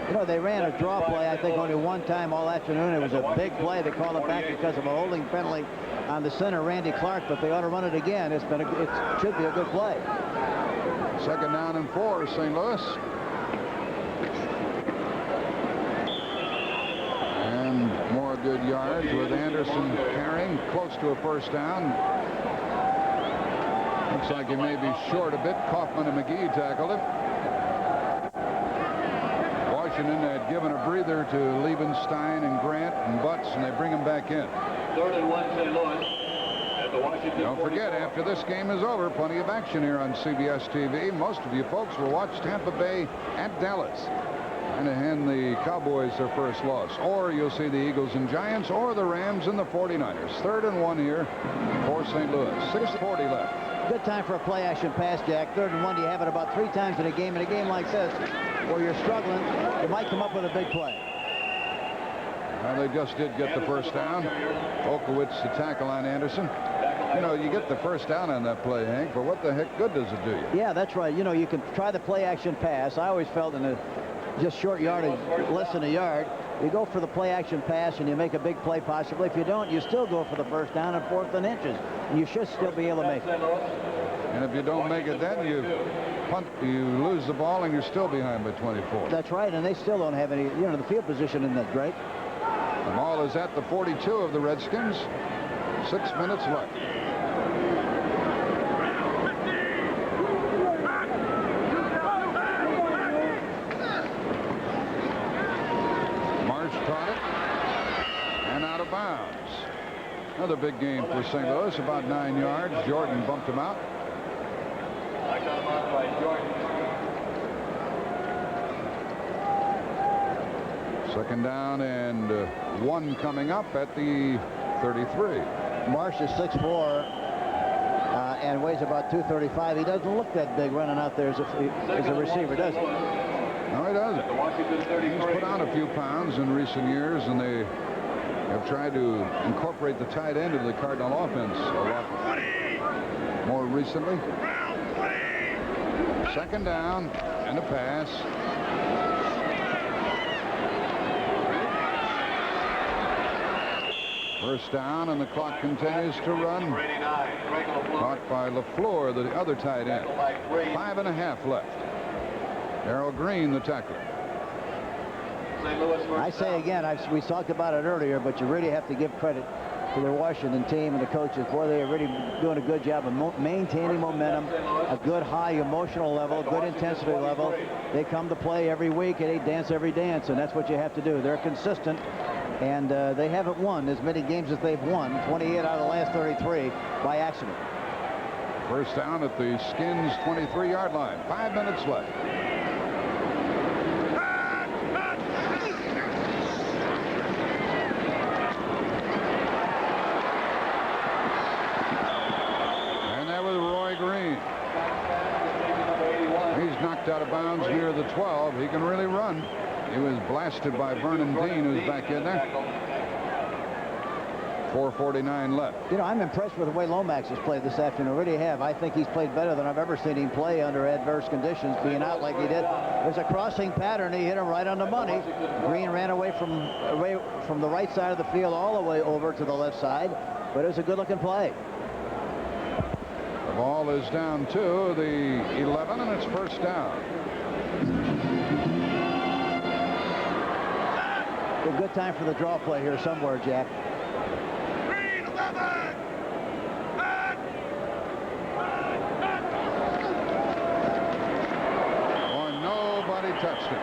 You know, they ran a draw play, I think, only 1 time all afternoon. It was a big play. They called it back because of a holding penalty on the center, Randy Clark, but they ought to run it again. It should be a good play. 2nd down and 4, St. Louis. And more good yards with Anderson carrying close to a first down. Looks like he may be short a bit. Kaufman and McGee tackled him. Washington had given a breather to Liebenstein and Grant and Butts, and they bring him back in. 3rd and 1 St. Louis. At the Washington. Don't forget, after this game is over, plenty of action here on CBS TV. Most of you folks will watch Tampa Bay at Dallas. Trying to hand the Cowboys their first loss. Or you'll see the Eagles and Giants or the Rams and the 49ers. 3rd and 1 here for St. Louis. 6:40 left. Good time for a play action pass, Jack. 3rd and 1, you have it about 3 times in a game. In a game like this, where you're struggling, you might come up with a big play. Well, they just did get the first down. Okowitz to tackle on Anderson. You know, you get the first down on that play, Hank, but what the heck good does it do you? Yeah, that's right. You know, you can try the play action pass. I always felt in a just short yardage, less than a yard, you go for the play action pass and you make a big play possibly. If you don't, you still go for the first down and 4th and inches. And you should still be able to make it. And if you don't make it, then you punt, you lose the ball, and you're still behind by 24. That's right, and they still don't have any, you know, the field position isn't that great. The ball is at the 42 of the Redskins. 6 minutes left. Another big game for St. Louis, about 9 yards. Jordan bumped him out. Second down and 1 coming up at the 33. Marsh is 6'4", and weighs about 235. He doesn't look that big running out there as a receiver, does he? No, he doesn't. He's put on a few pounds in recent years, and they have tried to incorporate the tight end into the Cardinal offense a lot more recently. Second down and a pass. First down, and the clock continues to run. Caught by LaFleur, the other tight end. 5.5 left. Darrell Green, the tackler. I say again, we talked about it earlier, but you really have to give credit to the Washington team and the coaches. Boy, they are really doing a good job of maintaining momentum, a good high emotional level, good intensity level. They come to play every week, and they dance every dance, and that's what you have to do. They're consistent, and they haven't won as many games as they've won, 28 out of the last 33, by accident. First down at the Skins' 23-yard line. 5 minutes left. Out of bounds near the 12. He can really run. He was blasted by Vernon Dean, who's back in there. 4:49 left. You know, I'm impressed with the way Lomax has played this afternoon. I really have. I think he's played better than I've ever seen him play under adverse conditions, being out like he did. There's a crossing pattern. He hit him right on the money. Green ran away from the right side of the field all the way over to the left side, but it was a good-looking play. The ball is down to the 11, and it's first down. A good time for the draw play here somewhere, Jack. Boy, nobody touched him.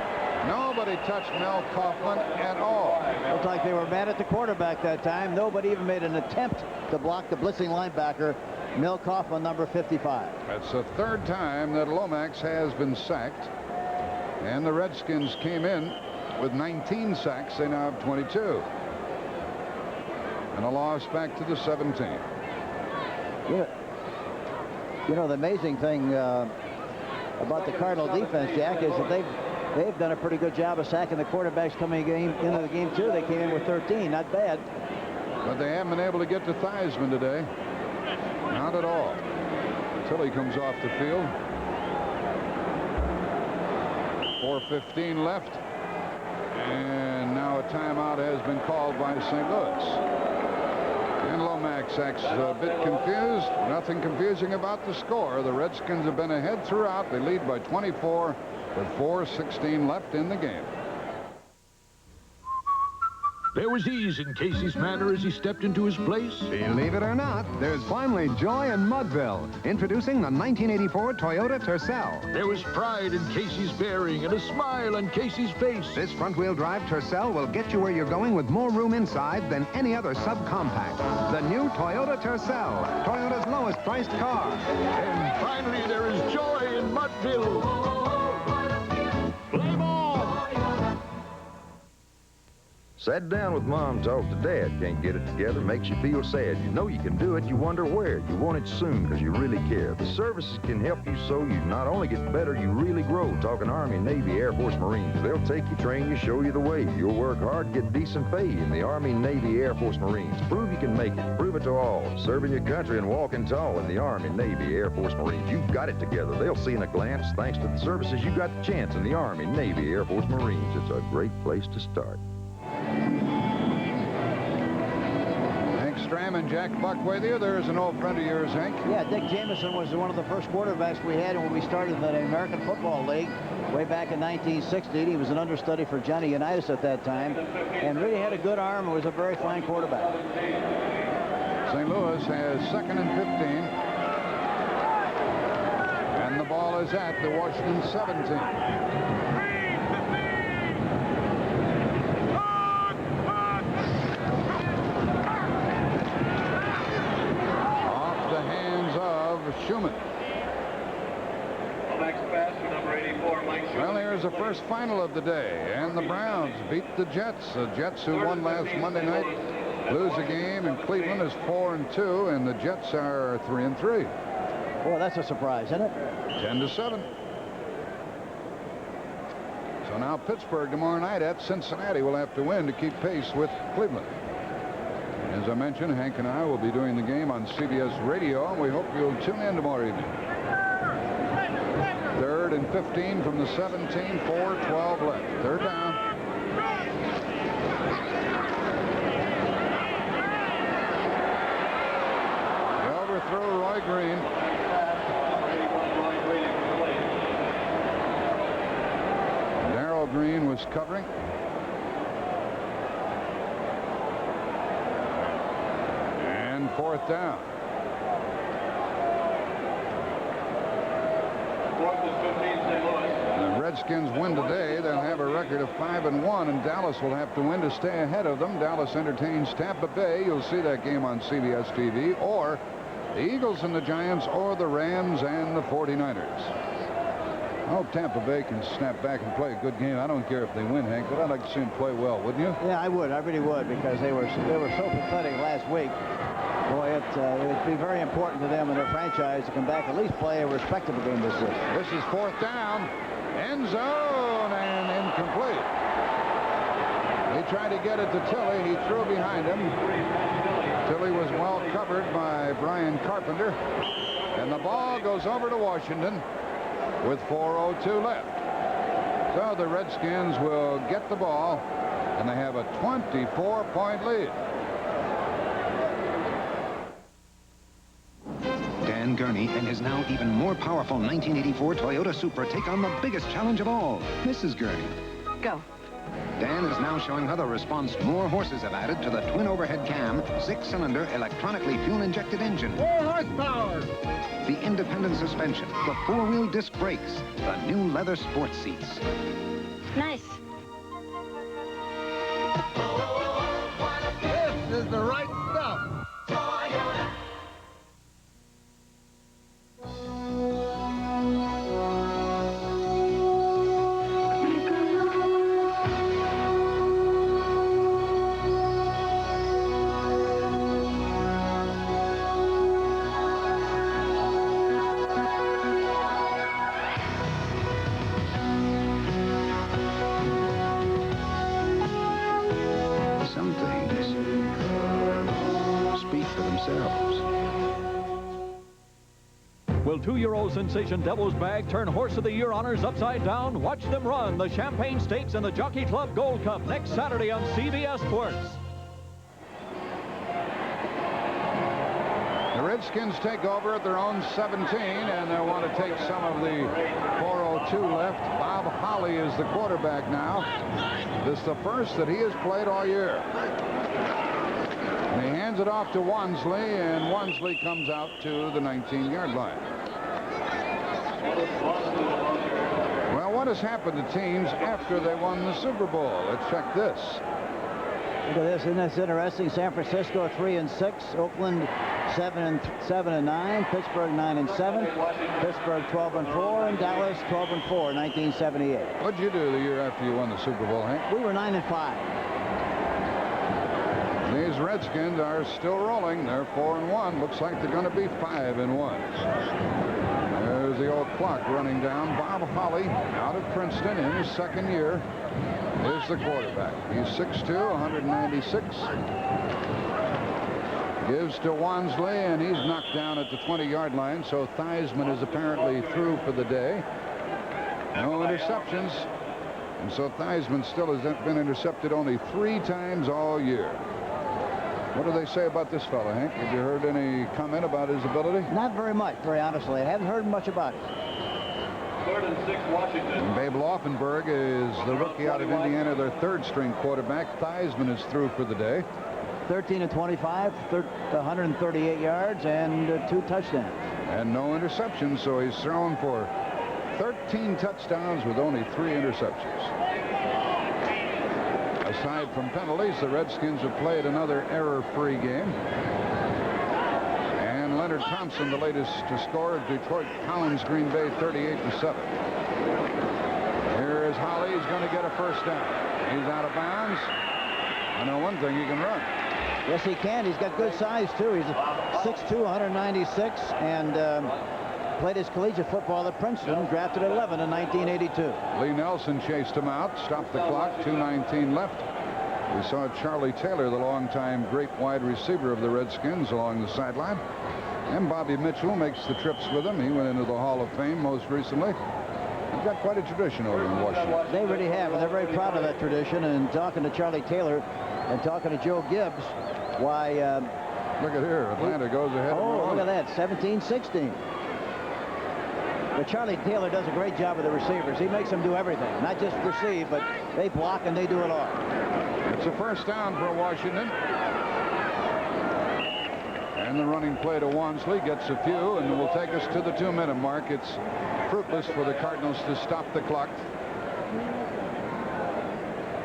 Nobody touched Mel Kaufman at all. Looked like they were mad at the quarterback that time. Nobody even made an attempt to block the blitzing linebacker, Mel Kaufman, number 55. That's the third time that Lomax has been sacked. And the Redskins came in with 19 sacks. They now have 22. And a loss back to the 17. You know, the amazing thing about the Cardinal defense, Jack, is that they've done a pretty good job of sacking the quarterbacks coming into the game, too. They came in with 13. Not bad. But they haven't been able to get to Theismann today. Not at all. Until he comes off the field. 4:15 left. And now a timeout has been called by St. Louis. And Lomax acts a bit confused. Nothing confusing about the score. The Redskins have been ahead throughout. They lead by 24 with 4:16 left in the game. There was ease in Casey's manner as he stepped into his place. Believe it or not, there's finally joy in Mudville. Introducing the 1984 Toyota Tercel. There was pride in Casey's bearing and a smile on Casey's face. This front-wheel drive Tercel will get you where you're going with more room inside than any other subcompact. The new Toyota Tercel, Toyota's lowest priced car. And finally, there is joy in Mudville. Play ball! Sat down with Mom, talked to Dad. Can't get it together, makes you feel sad. You know you can do it, you wonder where. You want it soon because you really care. The services can help you so you not only get better, you really grow. Talking Army, Navy, Air Force, Marines. They'll take you, train you, show you the way. You'll work hard, get decent pay in the Army, Navy, Air Force, Marines. Prove you can make it. Prove it to all. Serving your country and walking tall in the Army, Navy, Air Force, Marines. You've got it together. They'll see in a glance. Thanks to the services, you got the chance in the Army, Navy, Air Force, Marines. It's a great place to start. Hank Stram and Jack Buck with you. There's an old friend of yours, Hank. Yeah, Dick Jamison was one of the first quarterbacks we had when we started the American Football League way back in 1960. He was an understudy for Johnny Unitas at that time and really had a good arm and was a very fine quarterback. St. Louis has 2nd and 15. And the ball is at the Washington 17. There's the first final of the day, and the Browns beat the Jets. The Jets, who won last Monday night, lose a game, and Cleveland is 4-2, and the Jets are 3-3. Boy, that's a surprise, isn't it? 10-7. So now Pittsburgh tomorrow night at Cincinnati will have to win to keep pace with Cleveland. As I mentioned, Hank and I will be doing the game on CBS Radio, and we hope you'll tune in tomorrow evening. 3rd and 15 from the 17, 4:12 left. 3rd down. The overthrow, Roy Green. Darrell Green was covering. And 4th down. The Redskins win today. They'll have a record of 5-1, and Dallas will have to win to stay ahead of them. Dallas entertains Tampa Bay. You'll see that game on CBS TV, or the Eagles and the Giants, or the Rams and the 49ers. I hope Tampa Bay can snap back and play a good game. I don't care if they win, Hank, but I'd like to see them play well, wouldn't you? Yeah, I would. I really would, because they were so pathetic last week. Boy, it would be very important to them and their franchise to come back, at least play a respectable game this week. This is 4th down. End zone, and incomplete. He tried to get it to Tilley. He threw behind him. Tilley was well covered by Brian Carpenter. And the ball goes over to Washington with 4:02 left. So the Redskins will get the ball, and they have a 24-point lead. Dan Gurney and his now even more powerful 1984 Toyota Supra take on the biggest challenge of all, Mrs. Gurney. Go. Dan is now showing her the response more horses have added to the twin overhead cam, 6-cylinder, electronically fuel-injected engine. 4 horsepower. The independent suspension, the 4-wheel disc brakes, the new leather sports seats. Nice. This is the right stuff. Some things speak for themselves. Will 2-year-old sensation Devil's Bag turn Horse of the Year honors upside down? Watch them run the Champagne Stakes and the Jockey Club Gold Cup next Saturday on CBS Sports. The Redskins take over at their own 17, and they want to take some of the 4:02 left. Bob Holly is the quarterback now. This is the first that he has played all year. And he hands it off to Wansley, and Wansley comes out to the 19-yard line. Well, what has happened to teams after they won the Super Bowl? Let's check this. Look at this. Isn't this interesting? San Francisco 3-6, Oakland 7-9, Pittsburgh 9-7, Pittsburgh 12-4, and Dallas 12-4 in 1978. What'd you do the year after you won the Super Bowl, Hank? We were 9-5. These Redskins are still rolling. They're 4-1. Looks like they're going to be 5-1. There's the old clock running down. Bob Holly, out of Princeton in his second year, is the quarterback. He's 6'2", 196. Gives to Wansley, and he's knocked down at the 20-yard line, so Theismann is apparently through for the day. No interceptions, and so Theismann still has been intercepted only 3 times all year. What do they say about this fella, Hank? Have you heard any comment about his ability? Not very much, very honestly. I haven't heard much about it. 3rd and 6, Washington. And Babe Laufenberg is the rookie out of Indiana, their 3rd-string quarterback. Theismann is through for the day. 13-25, 138 yards, and 2 touchdowns. And no interceptions, so he's thrown for 13 touchdowns with only 3 interceptions. Aside from penalties, the Redskins have played another error-free game. And Leonard Thompson, the latest to score. Detroit pounds Green Bay 38-7. Here is Here's Holly. He's going to get a first down. He's out of bounds. I know one thing, he can run. Yes, he can. He's got good size, too. He's 6'2", 196, and played his collegiate football at Princeton, drafted 11 in 1982. Lee Nelson chased him out, stopped the clock, 2:19 left. We saw Charlie Taylor, the longtime great wide receiver of the Redskins, along the sideline. And Bobby Mitchell makes the trips with him. He went into the Hall of Fame most recently. They've got quite a tradition over in Washington. They really have, and they're very proud of that tradition. And talking to Charlie Taylor and talking to Joe Gibbs, why... look at here, Atlanta goes ahead. Oh, look at that, 17-16. But Charlie Taylor does a great job with the receivers. He makes them do everything, not just receive, but they block and they do it all. It's a first down for Washington. And the running play to Wansley gets a few and will take us to the 2-minute mark. It's fruitless for the Cardinals to stop the clock.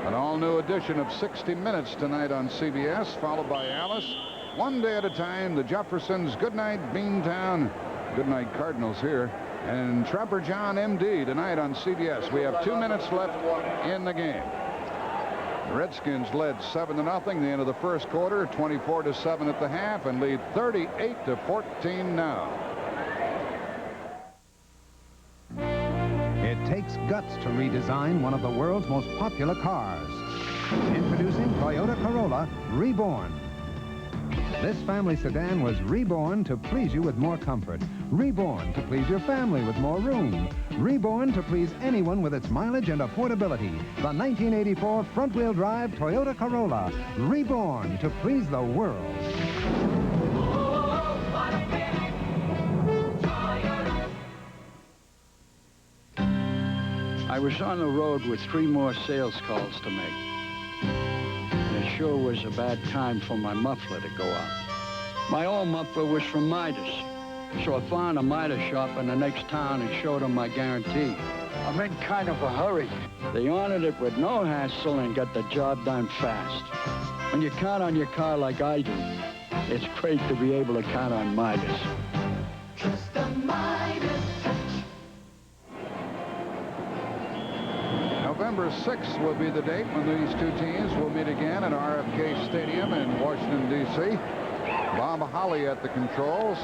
An all-new edition of 60 Minutes tonight on CBS, followed by Alice. One day at a time, the Jeffersons, Goodnight Beantown, Goodnight Cardinals here, and Trapper John M.D. tonight on CBS. We have 2 minutes left in the game. The Redskins led 7-0 the end of the first quarter, 24-7 at the half, and lead 38-14 now. It takes guts to redesign one of the world's most popular cars. Introducing Toyota Corolla Reborn. This family sedan was reborn to please you with more comfort. Reborn to please your family with more room. Reborn to please anyone with its mileage and affordability. The 1984 front-wheel drive Toyota Corolla. Reborn to please the world. I was on the road with 3 more sales calls to make. It sure was a bad time for my muffler to go out. My old muffler was from Midas, so I found a Midas shop in the next town and showed them my guarantee. I'm in kind of a hurry. They honored it with no hassle and got the job done fast. When you count on your car like I do, it's great to be able to count on Midas. Just a Midas touch. November 6th will be the date when these two teams will meet again at RFK Stadium in Washington, D.C. Bob Holly at the controls.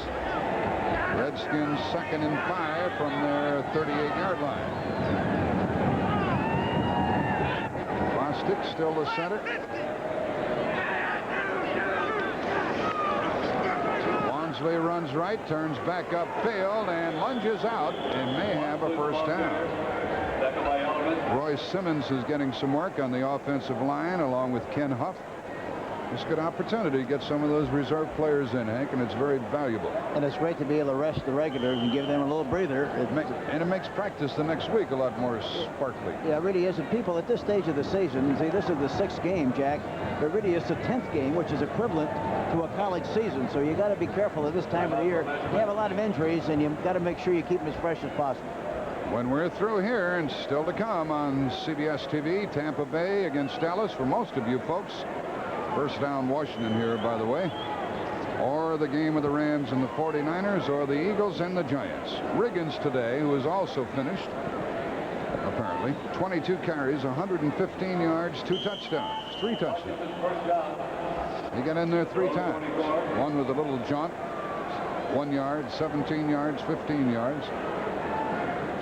Redskins 2nd and 5 from their 38-yard line. Bostic still the center. Wansley runs right, turns back upfield, and lunges out and may have a first down. Roy Simmons is getting some work on the offensive line along with Ken Huff. It's a good opportunity to get some of those reserve players in, Hank, and it's very valuable. And it's great to be able to rest the regulars and give them a little breather. And it makes practice the next week a lot more sparkly. Yeah, it really is. And people at this stage of the season, see, this is the 6th game, Jack. But really it's the 10th game, which is equivalent to a college season. So you got to be careful at this time of the year. You have a lot of injuries, and you've got to make sure you keep them as fresh as possible. When we're through here, and still to come on CBS TV, Tampa Bay against Dallas for most of you folks. First down Washington here, by the way. Or the game of the Rams and the 49ers, or the Eagles and the Giants. Riggins today, who is also finished, apparently. 22 carries, 115 yards, 2 touchdowns, 3 touchdowns. He got in there 3 times. One with a little jaunt, 1 yard, 17 yards, 15 yards.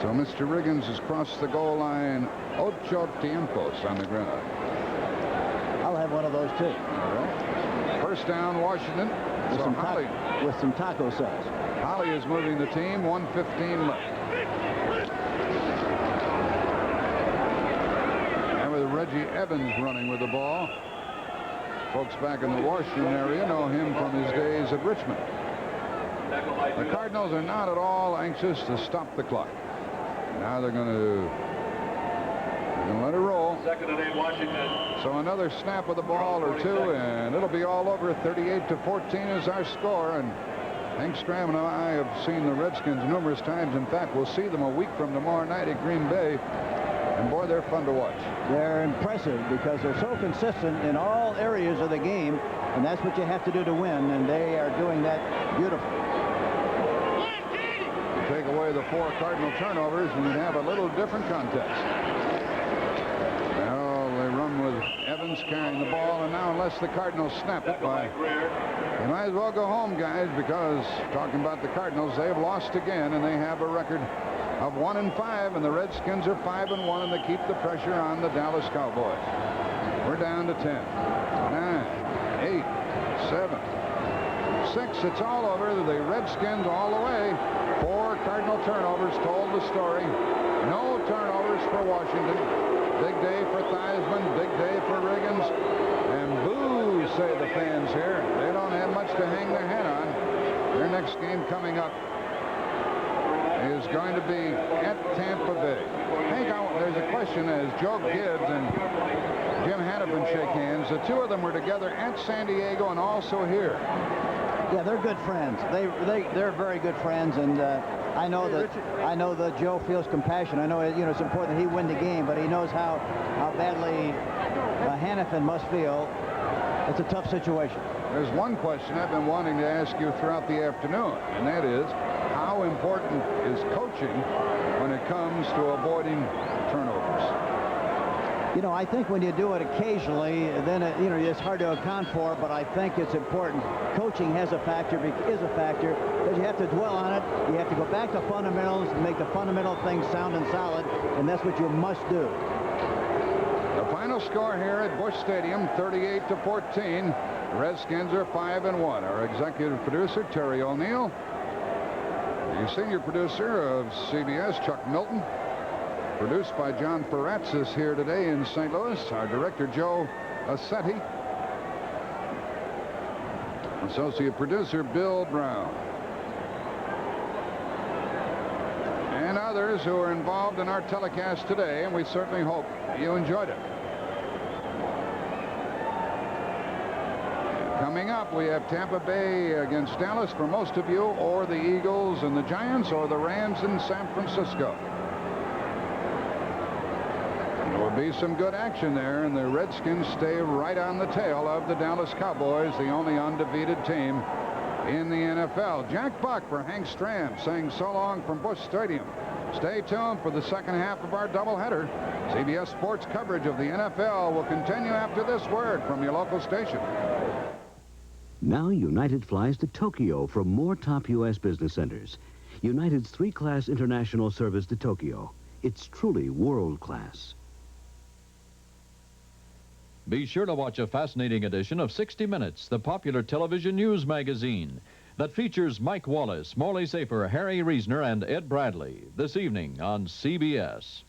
So Mr. Riggins has crossed the goal line 8 tiempos on the ground. I'll have one of those, too. All right. First down, Washington. With, so Holly, with some taco sauce. Holly is moving the team, 1:15 left. And with Reggie Evans running with the ball. Folks back in the Washington area know him from his days at Richmond. The Cardinals are not at all anxious to stop the clock. Now they're going to let it roll. 2nd and 8, Washington. So another snap of the ball or two, and it'll be all over. 38-14 is our score. And Hank Stram and I have seen the Redskins numerous times. In fact, we'll see them a week from tomorrow night at Green Bay. And boy, they're fun to watch. They're impressive because they're so consistent in all areas of the game, and that's what you have to do to win, and they are doing that beautifully. Take away the 4 Cardinal turnovers, and you'd have a little different contest. carrying the ball, and now unless the Cardinals snap it, why, you might as well go home, guys, because talking about the Cardinals, they've lost again, and they have a record of 1-5, and the Redskins are 5-1, and they keep the pressure on the Dallas Cowboys. We're down to 10, 9, 8, 7, 6. It's all over. The Redskins all the way. 4 Cardinal turnovers told the story. No turnovers for Washington. Big day for Theismann. Big day for Riggins. And boo, say the fans here. They don't have much to hang their hat on. Their next game coming up is going to be at Tampa Bay. Hank, there's a question as Joe Gibbs and Jim Hannafin shake hands. The two of them were together at San Diego and also here. Yeah, they're good friends. They're very good friends, and I know that Joe feels compassion. I know it's important that he win the game, but he knows how badly Hannafin must feel. It's a tough situation. There's one question I've been wanting to ask you throughout the afternoon, and that is, how important is coaching when it comes to avoiding turnovers? I think when you do it occasionally, then it's hard to account for, but I think it's important. Coaching is a factor, because you have to dwell on it. You have to go back to fundamentals and make the fundamental things sound and solid, and that's what you must do. The final score here at Busch Stadium, 38-14. Redskins are 5-1. Our executive producer, Terry O'Neill. The senior producer of CBS, Chuck Milton. Produced by John Ferratzis here today in St. Louis. Our director, Joe Assetti. Associate producer, Bill Brown. And others who are involved in our telecast today, and we certainly hope you enjoyed it. Coming up, we have Tampa Bay against Dallas for most of you, or the Eagles and the Giants, or the Rams in San Francisco. There will be some good action there, and the Redskins stay right on the tail of the Dallas Cowboys, the only undefeated team in the NFL. Jack Buck for Hank Stram saying so long from Busch Stadium. Stay tuned for the second half of our doubleheader. CBS Sports coverage of the NFL will continue after this word from your local station. Now United flies to Tokyo from more top U.S. business centers. United's 3-class international service to Tokyo. It's truly world-class. Be sure to watch a fascinating edition of 60 Minutes, the popular television news magazine that features Mike Wallace, Morley Safer, Harry Reasoner, and Ed Bradley this evening on CBS.